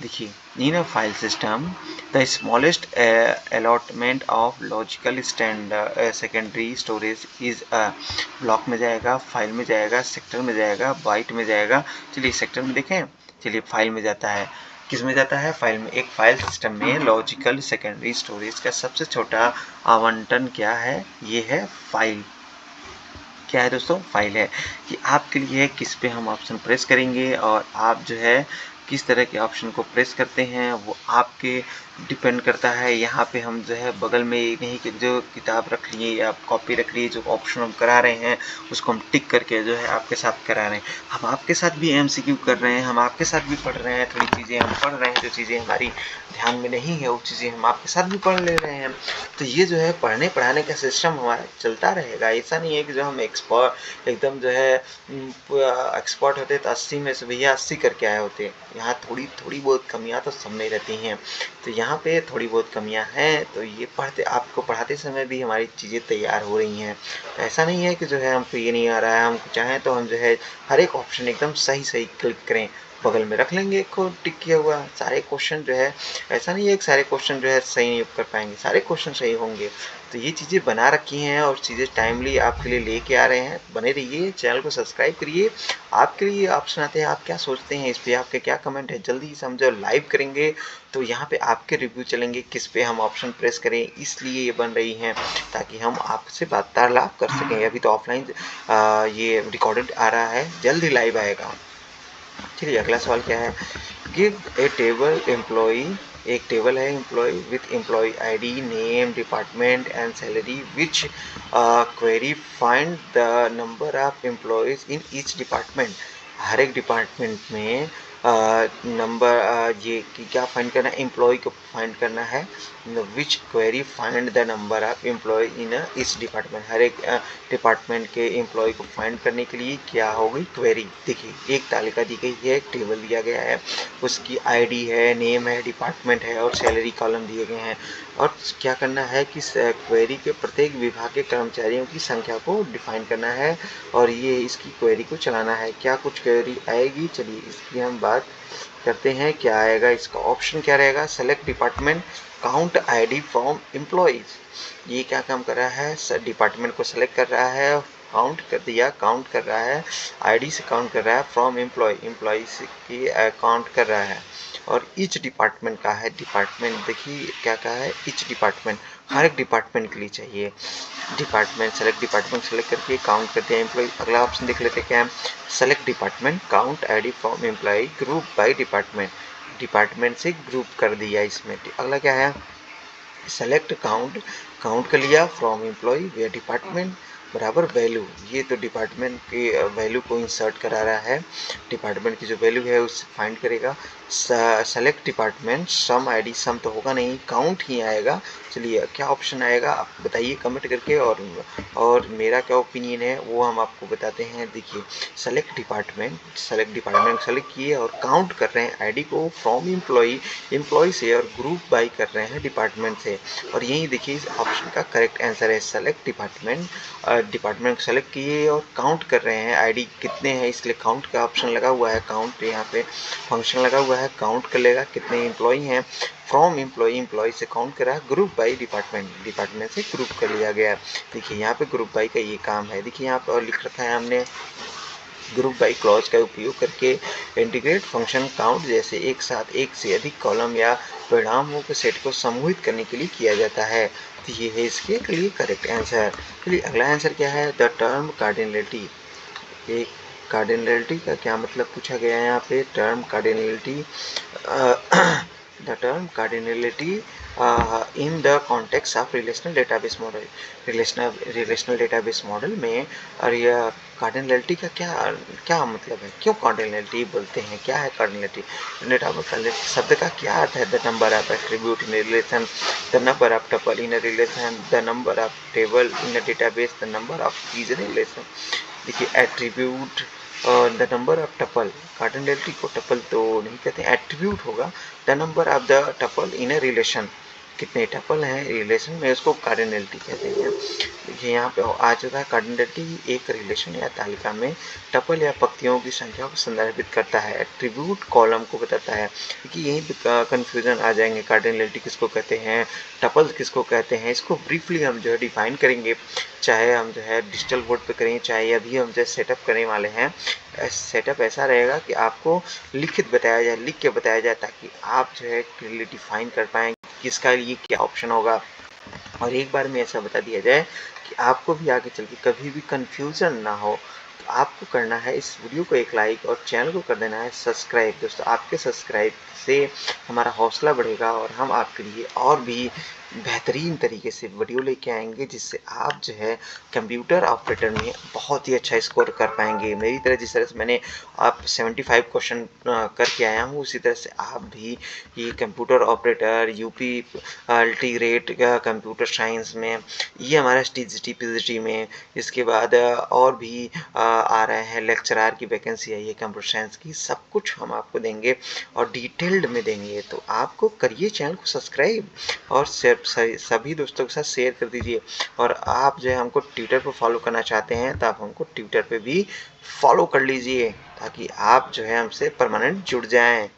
देखिए, in a file system the smallest allotment of logical secondary storage is block में जाएगा, फाइल में जाएगा, सेक्टर में जाएगा, बाइट में जाएगा। चलिए सेक्टर में देखें, चलिए फाइल में जाता है। किस में जाता है? फाइल में। एक फाइल सिस्टम में लॉजिकल सेकेंडरी स्टोरेज का सबसे छोटा आवंटन क्या है? ये है फाइल। क्या है दोस्तों? फाइल है। कि आपके लिए किस पे हम ऑप्शन प्रेस करेंगे और आप जो है किस तरह के ऑप्शन को प्रेस करते हैं वो आपके डिपेंड करता है। यहाँ पे हम जो है बगल में नहीं कि जो किताब रख लिए या कॉपी रख लिए, जो ऑप्शन हम करा रहे हैं उसको हम टिक करके जो है आपके साथ करा रहे हैं। हम आपके साथ भी MCQ कर रहे हैं, हम आपके साथ भी पढ़ रहे हैं, थोड़ी चीज़ें हम पढ़ रहे हैं, जो चीज़ें हमारी ध्यान में नहीं है वो चीज़ें हम आपके साथ भी पढ़ ले रहे हैं। तो ये जो है पढ़ने पढ़ाने का सिस्टम हमारा चलता रहेगा। ऐसा नहीं है कि जो हम एकदम जो है एक्सपर्ट होते तो 80 में से भैया 80 करके आए होते। यहाँ थोड़ी थोड़ी बहुत कमियां तो सब में रहती हैं। तो यहाँ पे थोड़ी बहुत कमियां हैं, तो ये आपको पढ़ाते समय भी हमारी चीज़ें तैयार हो रही हैं। तो ऐसा नहीं है कि जो है हमको ये नहीं आ रहा है, हम चाहें तो हम जो है हर एक ऑप्शन एकदम सही सही क्लिक करें, बगल में रख लेंगे एक को टिक किया हुआ। सारे क्वेश्चन जो है, ऐसा नहीं है कि सारे क्वेश्चन जो है सही नहीं कर पाएंगे, सारे क्वेश्चन सही होंगे। तो ये चीज़ें बना रखी हैं और चीज़ें टाइमली आपके लिए लेके आ रहे हैं। बने रहिए, चैनल को सब्सक्राइब करिए। आपके लिए ऑप्शन आते हैं, आप क्या सोचते हैं इस पे, आपके क्या कमेंट है, जल्दी से हम जो लाइव करेंगे तो यहाँ पे आपके रिव्यू चलेंगे किस पे हम ऑप्शन प्रेस करें, इसलिए ये बन रही हैं ताकि हम आपसे वार्तालाप कर सकें। अभी तो ऑफलाइन ये रिकॉर्डेड आ रहा है, जल्दी लाइव आएगा। चलिए अगला सवाल क्या है? गिव ए टेबल एम्प्लॉई, एक टेबल है employee with employee ID, name, department and salary which query find the number of employees in each department. हर एक डिपार्टमेंट में नंबर ये क्या फाइंड करना है? एम्प्लॉय को फाइंड करना है। Which query find the number of employee in इस डिपार्टमेंट। हर एक डिपार्टमेंट के एम्प्लॉय को फाइंड करने के लिए क्या होगी? क्वेरी। देखिए एक तालिका दी गई है, एक टेबल दिया गया है, उसकी आईडी है, नेम है, डिपार्टमेंट है और सैलरी कॉलम दिए गए हैं। और क्या करना है कि क्वेरी के प्रत्येक विभाग के कर्मचारियों की संख्या को डिफाइन करना है और ये इसकी क्वेरी को चलाना है। क्या कुछ क्वेरी आएगी? चलिए इसकी हम बात करते हैं। क्या आएगा? इसका ऑप्शन क्या रहेगा? Select department, count ID from employees. ये क्या काम कर रहा है? डिपार्टमेंट को सेलेक्ट कर रहा है, काउंट कर दिया, काउंट कर रहा है, आईडी से काउंट कर रहा है, फ्रॉम एम्प्लॉय की काउंट कर रहा है। और ईच डिपार्टमेंट का है, डिपार्टमेंट देखिए क्या कहा है? ईच डिपार्टमेंट, हर एक डिपार्टमेंट के लिए चाहिए। डिपार्टमेंट सेलेक्ट करके काउंट करते हैं एम्प्लॉय। अगला ऑप्शन देख लेते हैं क्या है? Select department, count ID from employ, group by department. Department से ग्रुप कर दिया इसमें। अगला क्या है? सेलेक्ट काउंट, काउंट कर लिया, फ्रॉम एम्प्लॉय वेयर डिपार्टमेंट बराबर वैल्यू। ये तो डिपार्टमेंट की वैल्यू को इंसर्ट करा रहा है, डिपार्टमेंट की जो वैल्यू है उससे फाइंड करेगा। सेलेक्ट डिपार्टमेंट, सम आईडी, सम तो होगा नहीं, काउंट ही आएगा। चलिए क्या ऑप्शन आएगा आप बताइए कमेंट करके, और मेरा क्या ओपिनियन है वो हम आपको बताते हैं। देखिए सेलेक्ट डिपार्टमेंट सेलेक्ट किए और काउंट कर रहे हैं आईडी को फ्रॉम एम्प्लॉय से और ग्रुप बाई कर रहे हैं डिपार्टमेंट से। और यही देखिए इस ऑप्शन का करेक्ट आंसर है सेलेक्ट डिपार्टमेंट। डिपार्टमेंट को सेलेक्ट किए और काउंट कर रहे हैं आईडी कितने हैं, इसलिए काउंट का ऑप्शन लगा हुआ है। काउंट यहाँ पे फंक्शन लगा हुआ है, काउंट कर लेगा कितने एम्प्लॉय हैं। फ्रॉम एम्प्लॉय से काउंट करा, ग्रुप बाई डिपार्टमेंट से ग्रुप कर लिया गया। देखिए यहाँ पे ग्रुप बाई का ये काम है। देखिए यहाँ पे और लिख रखा है हमने, ग्रुप बाई क्लॉज का उपयोग करके इंटीग्रेट फंक्शन काउंट जैसे एक साथ एक से अधिक कॉलम या परिणामों के सेट को समूहित करने के लिए किया जाता है। तो ये है इसके लिए करेक्ट आंसर। चलिए अगला आंसर क्या है? The term cardinality. एक कार्डिनलिटी का क्या मतलब पूछा गया है यहाँ पे? Term cardinality, the term cardinality in the context of relational database model. Relational database model में और यह कार्डिनलिटी का क्या क्या मतलब है? क्यों कार्डिनलिटी बोलते हैं? क्या है कार्डिनलिटी? कार्डिनलिटी शब्द का क्या अर्थ है? The number of attribute in relation, the number of tuple in relation, the number of table in database, the number of keys in relation. देखिए एट्रीब्यूट और the number of tuple, cardinality को tuple तो नहीं कहते, attribute होगा। The number of the tuple in a relation, कितने tuple हैं relation में, उसको कार्डिनलिटी कहते हैं। देखिए यहाँ पे आ चुका है कार्डिनलिटी एक रिलेशन या तालिका में टपल या पंक्तियों की संख्या को संदर्भित करता है। एट्रीब्यूट कॉलम को बताता है कि यहीं पे कन्फ्यूजन आ जाएंगे, कार्डिनलिटी किसको कहते हैं, टपल्स किसको कहते हैं, इसको ब्रीफली हम जो है डिफाइन करेंगे, चाहे हम जो है डिजिटल बोर्ड पे करें, चाहे अभी हम जो सेटअप करने वाले हैं। सेटअप ऐसा रहेगा कि आपको लिखित बताया जाए, लिख के बताया जाए, ताकि आप जो है क्लियरली डिफाइन कर पाएँ किसका ये क्या ऑप्शन होगा, और एक बार में ऐसा बता दिया जाए कि आपको भी आगे चल के कभी भी कन्फ्यूज़न ना हो। तो आपको करना है इस वीडियो को एक लाइक और चैनल को कर देना है सब्सक्राइब। दोस्तों आपके सब्सक्राइब से हमारा हौसला बढ़ेगा और हम आपके लिए और भी बेहतरीन तरीके से वीडियो लेके आएंगे, जिससे आप जो है कंप्यूटर ऑपरेटर में बहुत ही अच्छा स्कोर कर पाएंगे। मेरी तरह जिस तरह से मैंने आप 75 क्वेश्चन करके आया हूँ, उसी तरह से आप भी ये कंप्यूटर ऑपरेटर, यूपी अल्टीग्रेट कंप्यूटर साइंस में, ये हमारा टीजीटी पीजीटी में, इसके बाद और भी आ रहे हैं, लेक्चरार की वैकेंसी आई है कंप्यूटर साइंस की, सब कुछ हम आपको देंगे और डिटेल्ड में देंगे। तो आपको करिए चैनल को सब्सक्राइब और सभी दोस्तों के साथ शेयर कर दीजिए। और आप जो है हमको ट्विटर पर फॉलो करना चाहते हैं तो आप हमको ट्विटर पे भी फॉलो कर लीजिए, ताकि आप जो है हमसे परमानेंट जुड़ जाएं।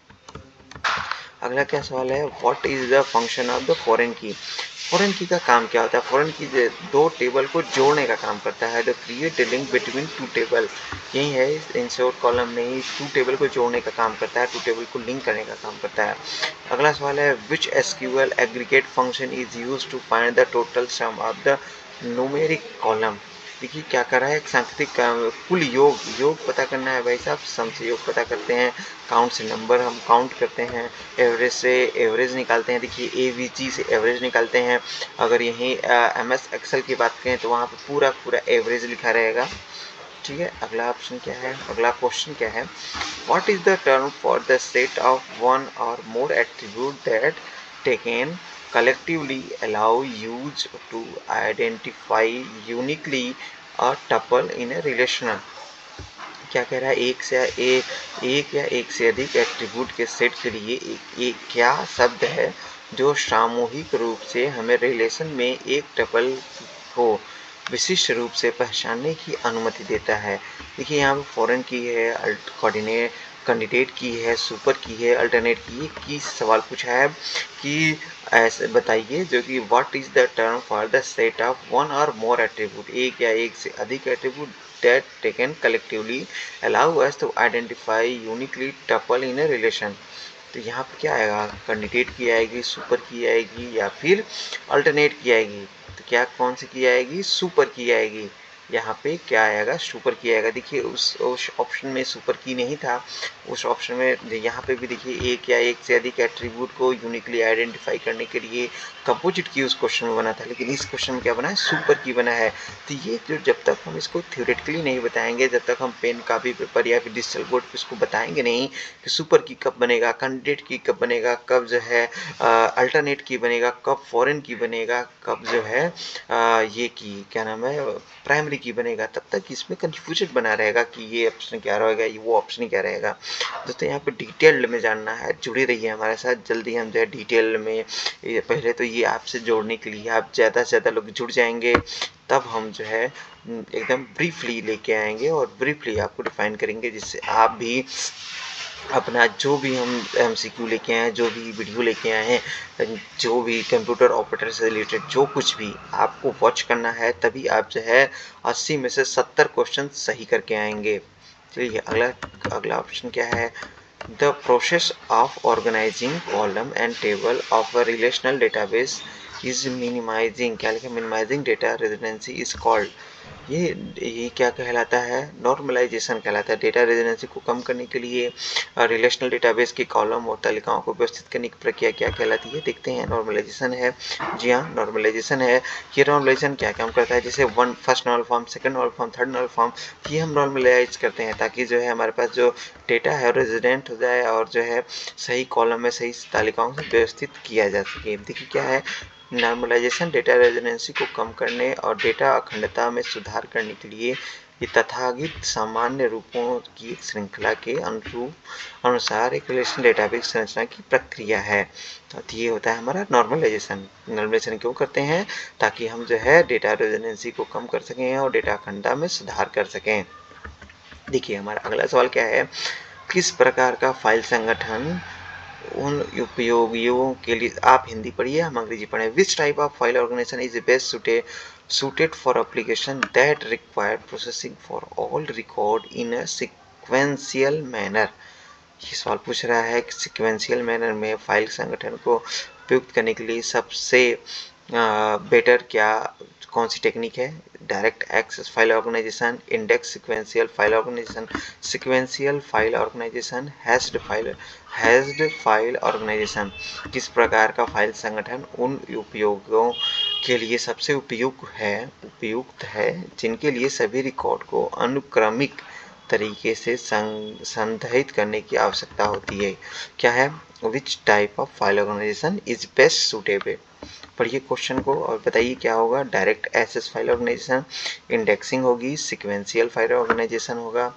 अगला क्या सवाल है, what is the function of the foreign की। फॉरेन की का काम क्या होता है, फॉरेन की दो टेबल को जोड़ने का काम करता है। The create a link between two table, यही है इंसर्ट कॉलम में ही टू टेबल को जोड़ने का काम करता है, टू टेबल को लिंक करने का काम करता है। अगला सवाल है, which SQL aggregate function is use to find the total sum of the numeric column. देखिए क्या कर रहा है, एक सांख्यिक कुल योग पता करना है भाई साहब, सम से योग पता करते हैं, काउंट से नंबर हम काउंट करते हैं, एवरेज से एवरेज निकालते हैं। देखिए एवीजी से एवरेज निकालते हैं। अगर यहीं एमएस एक्सेल की बात करें तो वहाँ पे पूरा एवरेज लिखा रहेगा। ठीक है, अगला ऑप्शन क्या है, अगला क्वेश्चन क्या है, what is the term for the set of one or more attribute that taken collectively allow use to identify uniquely a tuple in a relational। क्या कह रहा है, एक या एक से अधिक एट्रीब्यूट के सेट के लिए एक क्या शब्द है जो सामूहिक रूप से हमें रिलेशन में एक टपल को विशिष्ट रूप से पहचानने की अनुमति देता है। देखिए यहाँ पर फॉरेन की है, कोऑर्डिनेट कैंडिडेट की है, सुपर की है, अल्टरनेट की सवाल पूछा है कि ऐसे बताइए जो कि what is the term for the set of one or more attribute, एक या एक से अधिक attribute that taken collectively allow us to identify uniquely tuple in a relation। तो यहाँ पर क्या आएगा, कैंडिडेट की आएगी, सुपर की आएगी या फिर अल्टरनेट की आएगी। तो क्या कौन सी की आएगी, सुपर की आएगी। यहाँ पे क्या आएगा, सुपर की आएगा। देखिए उस ऑप्शन में सुपर की नहीं था, उस ऑप्शन में यहाँ पे भी देखिए एक या एक से अधिक एट्रीब्यूट को यूनिकली आइडेंटिफाई करने के लिए कंपोजिट की उस क्वेश्चन में बना था, लेकिन इस क्वेश्चन में क्या बना है, सुपर की बना है। तो ये जो जब तक हम इसको थ्योरेटिकली नहीं बताएंगे, जब तक हम पेन कापी पेपर या फिर डिजिटल बोर्ड पे इसको बताएंगे नहीं कि सुपर की कब बनेगा, कैंडिडेट की कब बनेगा, कब जो है अल्टरनेट की बनेगा, कब फॉरेन की बनेगा, कब जो है ये की क्या नाम है प्राइमरी की बनेगा, तब तक इसमें कंफ्यूजन बना रहेगा कि ये ऑप्शन क्या रहेगा, ये वो ऑप्शन क्या रहेगा। दोस्तों यहाँ पे डिटेल्ड में जानना है, जुड़े रहिए हमारे साथ, जल्दी हम जो है डिटेल में, पहले तो ये आपसे जोड़ने के लिए आप ज़्यादा से ज़्यादा लोग जुड़ जाएंगे, तब हम जो है एकदम ब्रीफली लेके आएंगे और ब्रीफली आपको डिफाइन करेंगे, जिससे आप भी अपना जो भी हम एमसीक्यू लेके आए हैं, जो भी वीडियो लेके आए हैं, जो भी कंप्यूटर ऑपरेटर से रिलेटेड जो कुछ भी आपको वॉच करना है, तभी आप जो है 80 में से 70 क्वेश्चन सही करके आएंगे। चलिए अगला ऑप्शन क्या है, the process of organizing column and table of a relational database is minimizing, क्या लिखा, minimizing data residency is called. ये क्या कहलाता है, नॉर्मलाइजेशन कहलाता है। डेटा रेजिडेंसी को कम करने के लिए रिलेशनल डेटाबेस के कॉलम और तालिकाओं को व्यवस्थित करने की प्रक्रिया क्या कहलाती है, देखते हैं। नॉर्मलाइजेशन है, जी हाँ नॉर्मलाइजेशन है। ये नॉर्मलाइजेशन क्या काम करता है, जैसे first normal form, second normal form, third normal form, ये हम नॉर्मलाइज करते हैं ताकि जो है हमारे पास जो डेटा है रेजिडेंट हो जाए और जो है सही कॉलम में सही तालिकाओं से व्यवस्थित किया जा सके। देखिए क्या है, नॉर्मलाइजेशन डेटा रेजिडेंसी को कम करने और डेटा अखंडता में सुधार करने के लिए ये तथाकथित सामान्य रूपों की एक श्रृंखला के अनुसार एक रिलेशनल डेटाबेस संरचना की प्रक्रिया है। तो ये होता है हमारा नॉर्मलाइजेशन। नॉर्मलाइजेशन क्यों करते हैं? ताकि हम जो है डेटा रिडंडेंसी को कम कर सकें और डेटा अखंडता में सुधार कर सकें। देखिए हमारा अगला सवाल क्या है, किस प्रकार का फाइल संगठन उन उपयोगियों के लिए, आप हिंदी पढ़िए हम अंग्रेजी पढ़ें। Which type of file organization is best suited for application that require processing for all record in a sequential manner। ये सवाल पूछ रहा है कि सिक्वेंशियल मैनर में फाइल संगठन को उपयुक्त करने के लिए सबसे बेटर क्या कौन सी टेक्निक है? Direct access file organization, index sequential file organization, sequential file organization, hashed file organization. किस प्रकार का फाइल संगठन उन उपयोगों के लिए सबसे उपयुक्त है जिनके लिए सभी रिकॉर्ड को अनुक्रमिक तरीके से संग्रहित करने की आवश्यकता होती है। क्या है? Which type of file organization is best suitable. पढ़िए क्वेश्चन को और बताइए क्या होगा। Direct access file organization, indexing होगी, सीक्वेंशियल फाइल ऑर्गेनाइजेशन होगा,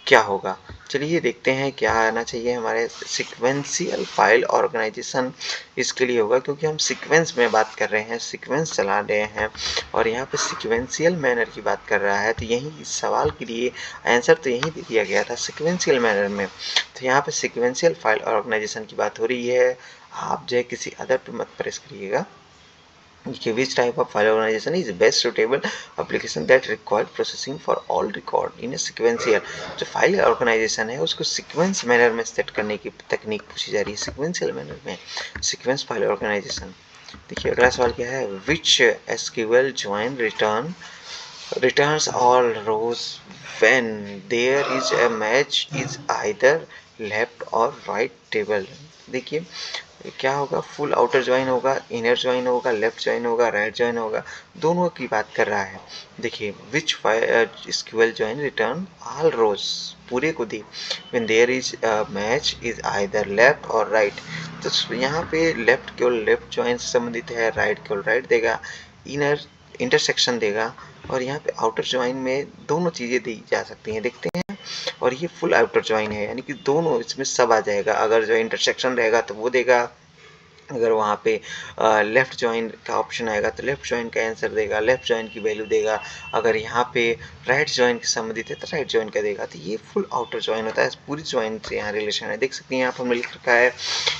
क्या होगा? चलिए देखते हैं क्या आना चाहिए हमारे। सीक्वेंशियल फाइल ऑर्गेनाइजेशन इसके लिए होगा क्योंकि हम सीक्वेंस में बात कर रहे हैं, सीक्वेंस चला रहे हैं और यहाँ पे सीक्वेंशियल मैनर की बात कर रहा है। तो यही इस सवाल के लिए आंसर तो यही दे दिया गया था सीक्वेंशियल मैनर में। तो यहाँ पे सीक्वेंशियल फाइल ऑर्गेनाइजेशन की बात हो रही है। आप जो है किसी अदर पे मत प्रेस करिएगा। Which type of file organization is best suitable application that require processing for all record in a sequential। जो फाइल ऑर्गेनाइजेशन है उसको सीक्वेंस मैनर में सेट करने की तकनीक पूछी जा रही है, सीक्वेंशियल मैनर में सीक्वेंस फाइल ऑर्गेनाइजेशन। देखिए अगला सवाल क्या है, which SQL join returns all rows when there is a match is either left or right table। देखिए क्या होगा, फुल आउटर ज्वाइन होगा, इनर ज्वाइन होगा, लेफ्ट ज्वाइन होगा, राइट ज्वाइन होगा, दोनों की बात कर रहा है। देखिए which SQL join return all rows, पूरे को दी, when there is match is either left or right. तो यहाँ पे लेफ्ट केवल लेफ्ट ज्वाइन से संबंधित है, राइट केवल राइट देगा, इनर इंटरसेक्शन देगा और यहाँ पे आउटर ज्वाइन में दोनों चीजें दी जा सकती हैं। देखते हैं, और ये फुल आउटर ज्वाइन है यानी कि दोनों इसमें सब आ जाएगा। अगर जो इंटरसेक्शन रहेगा तो वो देगा, अगर वहाँ पे लेफ्ट ज्वाइन का ऑप्शन आएगा तो लेफ्ट ज्वाइन का आंसर देगा, लेफ्ट ज्वाइन की वैल्यू देगा। अगर यहाँ पे राइट ज्वाइन के संबंधित है तो राइट ज्वाइन का देगा। तो ये फुल आउटर ज्वाइन होता है, पूरी ज्वाइन से यहाँ रिलेशन है। देख सकते हैं यहाँ पर लिख रखा है,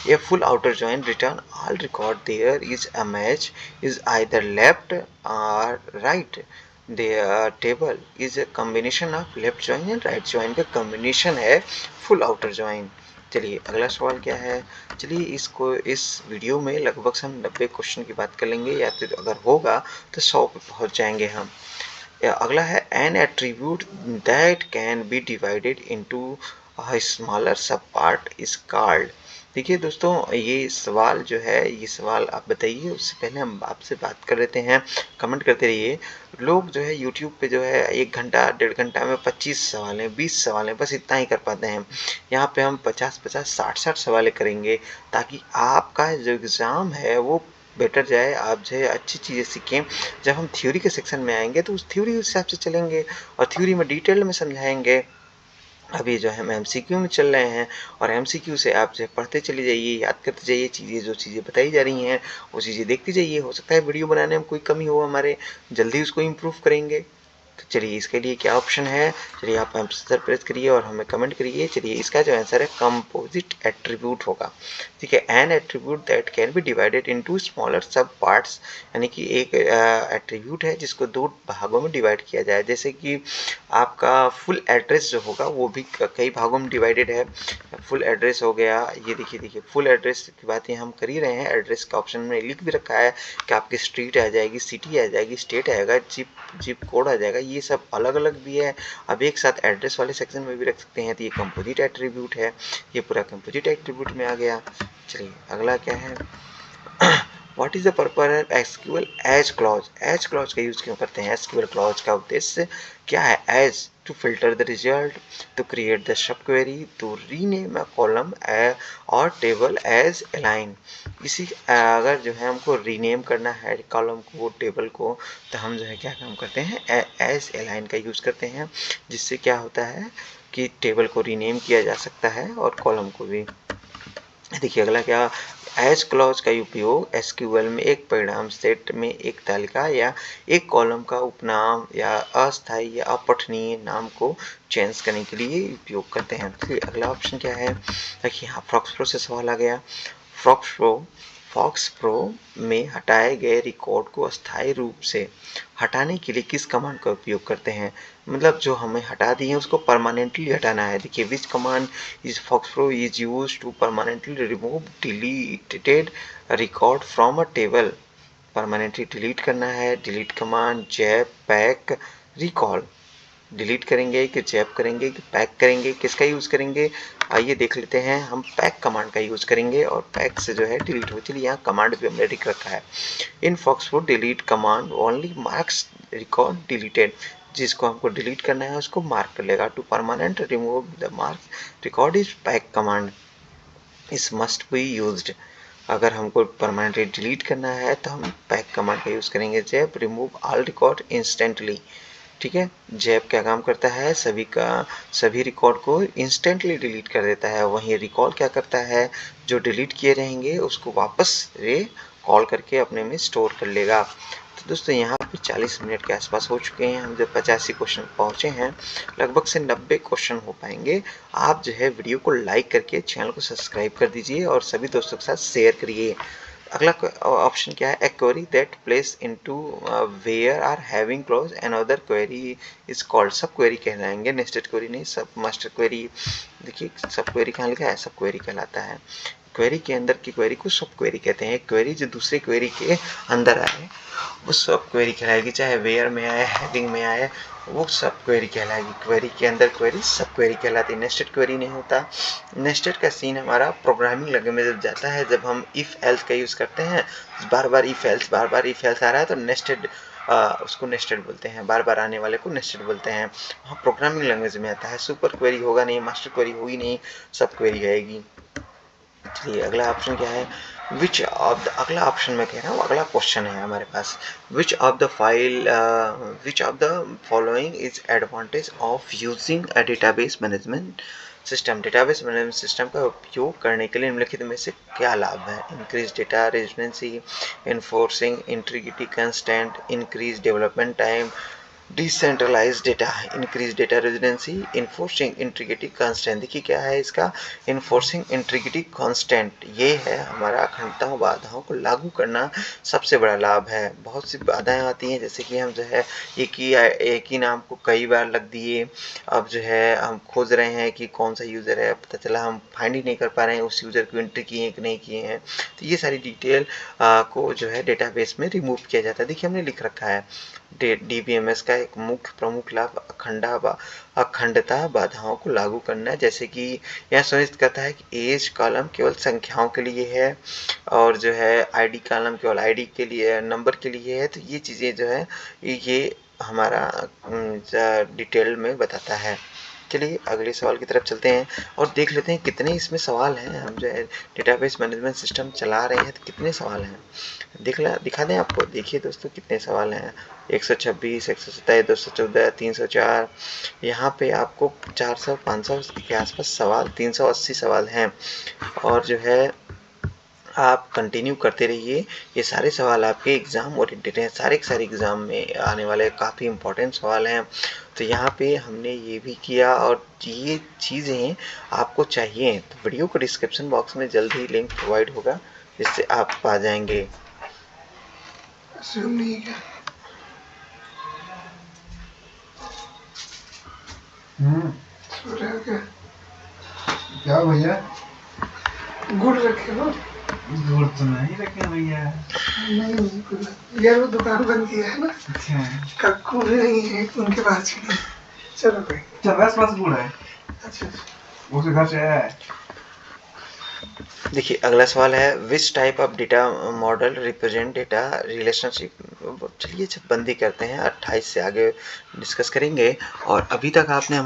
ये full outer join return all record there is a match is either left or right. Table is a combination of left join and right join का कॉम्बिनेशन है फुल आउटर ज्वाइन। चलिए अगला सवाल क्या है। चलिए इसको इस वीडियो में लगभग हम 90 क्वेश्चन की बात कर लेंगे, या फिर अगर होगा तो 100 पे पहुंच जाएंगे हम। अगला है N attribute that can be divided into smaller सब पार्ट इज कॉल्ड। देखिए दोस्तों ये सवाल जो है, ये सवाल आप बताइए, उससे पहले हम आपसे बात कर लेते हैं, कमेंट करते रहिए। लोग जो है यूट्यूब पे जो है 1 घंटा 1.5 घंटा में 25 सवाल हैं, 20 सवाल हैं, बस इतना ही कर पाते हैं। यहाँ पे हम 50-50 60-60 सवाल करेंगे ताकि आपका जो एग्ज़ाम है वो बेटर जाए, आप जो है अच्छी चीज़ें सीखें। जब हम थ्योरी के सेक्शन में आएंगे तो उस थ्योरी के हिसाब से चलेंगे और थ्योरी में डिटेल में समझाएंगे। अभी जो है हम एमसीक्यू में चल रहे हैं और एमसीक्यू से आप जो पढ़ते चले जाइए, याद करते जाइए चीज़ें, जो चीज़ें बताई जा रही हैं वो चीज़ें देखते जाइए। हो सकता है वीडियो बनाने में कोई कमी हो हमारे, जल्दी उसको इम्प्रूव करेंगे। तो चलिए इसके लिए क्या ऑप्शन है, चलिए आप आंसर प्रेस करिए और हमें कमेंट करिए। चलिए इसका जो आंसर है कंपोजिट एट्रीब्यूट होगा। ठीक है, N attribute that can be divided into smaller सब पार्ट्स, यानी कि एक एट्रीब्यूट है जिसको 2 भागों में डिवाइड किया जाए। जैसे कि आपका फुल एड्रेस जो होगा वो भी कई भागों में डिवाइडेड है। फुल एड्रेस हो गया, ये देखिए फुल एड्रेस की बात हम कर ही रहे हैं। एड्रेस का ऑप्शन में लिख भी रखा है कि आपकी स्ट्रीट आ जाएगी, सिटी आ जाएगी, स्टेट आएगा, जिप कोड आ जाएगा, ये सब अलग अलग भी है। अब एक साथ एड्रेस वाले सेक्शन में भी रख सकते हैं। तो ये कंपोजिट एट्रीब्यूट है, ये पूरा कंपोजिट एट्रीब्यूट में आ गया। चलिए अगला क्या है, what is the purpose of SQL as clause? As clause का यूज क्यों करते हैं? एसक्यूएल क्लॉज का उद्देश्य क्या है? As to filter the result, to create the sub query, to rename a column और टेबल एज अलाइन। इसी अगर जो है हमको रीनेम करना है कॉलम को, टेबल को, तो हम जो है क्या काम करते हैं? एज अलाइन का यूज करते हैं, जिससे क्या होता है कि टेबल को रीनेम किया जा सकता है और कॉलम को भी। देखिए अगला क्या, एज क्लॉज का उपयोग एसक्यूएल में एक परिणाम सेट में एक तालिका या एक कॉलम का उपनाम या अस्थायी या अपठनीय नाम को चेंज करने के लिए उपयोग करते हैं। फिर अगला ऑप्शन क्या है? देखिए यहाँ फॉक्स प्रो से सवाल आ गया। फॉक्स प्रो में हटाए गए रिकॉर्ड को अस्थायी रूप से हटाने के लिए किस कमांड का उपयोग करते हैं? मतलब जो हमें हटा दिए उसको परमानेंटली हटाना है। देखिए which command is FoxPro is use to permanently remove deleted record from a table. Permanently delete करना है, delete command, zap, pack, recall. Delete करेंगे कि जैप करेंगे कि पैक करेंगे, किसका यूज करेंगे? आइए देख लेते हैं। हम पैक कमांड का यूज करेंगे और पैक से जो है डिलीट हो। चलिए यहाँ कमांड भी हमने लिख रखा है। In FoxPro delete command only marks record deleted. जिसको हमको डिलीट करना है उसको मार्क कर लेगा। To permanent remove the marks record is pack command is must be used. अगर हमको परमानेंटली डिलीट करना है तो हम पैक कमांड का यूज करेंगे। Zap remove all record instantly. ठीक है, जैप क्या काम करता है? सभी रिकॉर्ड को इंस्टेंटली डिलीट कर देता है। वहीं रिकॉल क्या करता है? जो डिलीट किए रहेंगे उसको वापस कॉल करके अपने में स्टोर कर लेगा। तो दोस्तों यहाँ पे 40 मिनट के आसपास हो चुके हैं। हम जब 85 क्वेश्चन पहुँचे हैं, लगभग से 90 क्वेश्चन हो पाएंगे। आप जो है वीडियो को लाइक करके चैनल को सब्सक्राइब कर दीजिए और सभी दोस्तों के साथ शेयर करिए। अगला ऑप्शन क्या है? A query that place into where are having clause another query is called. Sub query कहलाएंगे, नेस्टेड क्वेरी नहीं, सब मास्टर क्वेरी। देखिए सब क्वेरी कहाँ लिखा है? सब क्वेरी कहलाता है। क्वेरी के अंदर की क्वेरी को सब क्वेरी कहते हैं। क्वेरी जो दूसरे क्वेरी के अंदर आए वो सब क्वेरी कहलाएगी, चाहे वेयर में आए, हैविंग में आए, वो सब क्वेरी कहलाएगी। क्वेरी के अंदर क्वेरी सब क्वेरी कहलाती है। नेस्टेड क्वेरी नहीं होता। नेस्टेड का सीन हमारा प्रोग्रामिंग लैंग्वेज में जब जाता है, जब हम इफ एल्स का यूज करते हैं, बार बार इफ एल्स आ रहा है तो नेस्टेड उसको नेस्टेड बोलते हैं। बार बार आने वाले को नेस्टेड बोलते हैं। वहाँ प्रोग्रामिंग लैंग्वेज में आता है। सुपर क्वेरी होगा नहीं, मास्टर क्वेरी होगी नहीं, सब क्वेरी आएगी। चलिए अगला ऑप्शन क्या है? विच ऑफ द, अगला ऑप्शन में कह रहा हूँ, अगला क्वेश्चन है हमारे पास। Which of the following is advantage of using a database management system? Database management system का उपयोग करने के लिए निम्नलिखित में से क्या लाभ है? Increase data residency, enforcing integrity constant, increase development time, decentralize data, increase data residency, enforcing integrity constant. देखिए क्या है इसका? इन्फोर्सिंग इंटीग्रिटी कांस्टेंट, ये है हमारा अखंडताओं बाधाओं को लागू करना सबसे बड़ा लाभ है। बहुत सी बाधाएं आती हैं, जैसे कि हम जो है एक ही नाम को कई बार लग दिए। अब जो है हम खोज रहे हैं कि कौन सा यूज़र है, पता चला हम फाइंड ही नहीं कर पा रहे हैं उस यूज़र को एंट्री किए कि नहीं किए हैं। तो ये सारी डिटेल को जो है डेटाबेस में रिमूव किया जाता है। देखिए हमने लिख रखा है डीबीएमएस का एक मुख्य प्रमुख लाभ अखंडता बाधाओं को लागू करना है। जैसे कि यह सुनिश्चित करता है कि एज कॉलम केवल संख्याओं के लिए है और जो है आईडी कॉलम केवल आईडी के लिए, नंबर के लिए है। तो ये चीज़ें जो है ये हमारा डिटेल में बताता है। चलिए अगले सवाल की तरफ चलते हैं और देख लेते हैं कितने इसमें सवाल हैं। हम जो है डेटाबेस मैनेजमेंट सिस्टम चला रहे हैं तो कितने सवाल हैं दिखा दें आपको। देखिए दोस्तों कितने सवाल हैं। 126, 127, 214, 304, यहाँ पे आपको 400, 500 के आसपास सवाल, 380 सवाल हैं। और जो है आप कंटिन्यू करते रहिए। ये सारे सवाल आपके एग्ज़ाम ओरिएंटेड हैं, सारे के सारे एग्ज़ाम में आने वाले काफ़ी इंपॉर्टेंट सवाल हैं। तो यहाँ पे हमने ये भी किया और ये चीज़ें आपको चाहिए तो वीडियो को डिस्क्रिप्शन बॉक्स में जल्द ही लिंक प्रोवाइड होगा, जिससे आप पा जाएंगे। नहीं क्या? सो रहे हो क्या भैया? गुड़ रखे हो? गुड़ तो नहीं रखे भैया। नहीं यार, वो दुकान बंद किया है ना। अच्छा, कक्कू भी नहीं है उनके पास भी। चलो भाई, चल पास गुड़ है। अच्छा उसके घर से है। देखिए अगला सवाल है which type of data model represent data relationship. चलिए बंदी करते हैं, 28 से आगे डिस्कस करेंगे। और अभी तक आपने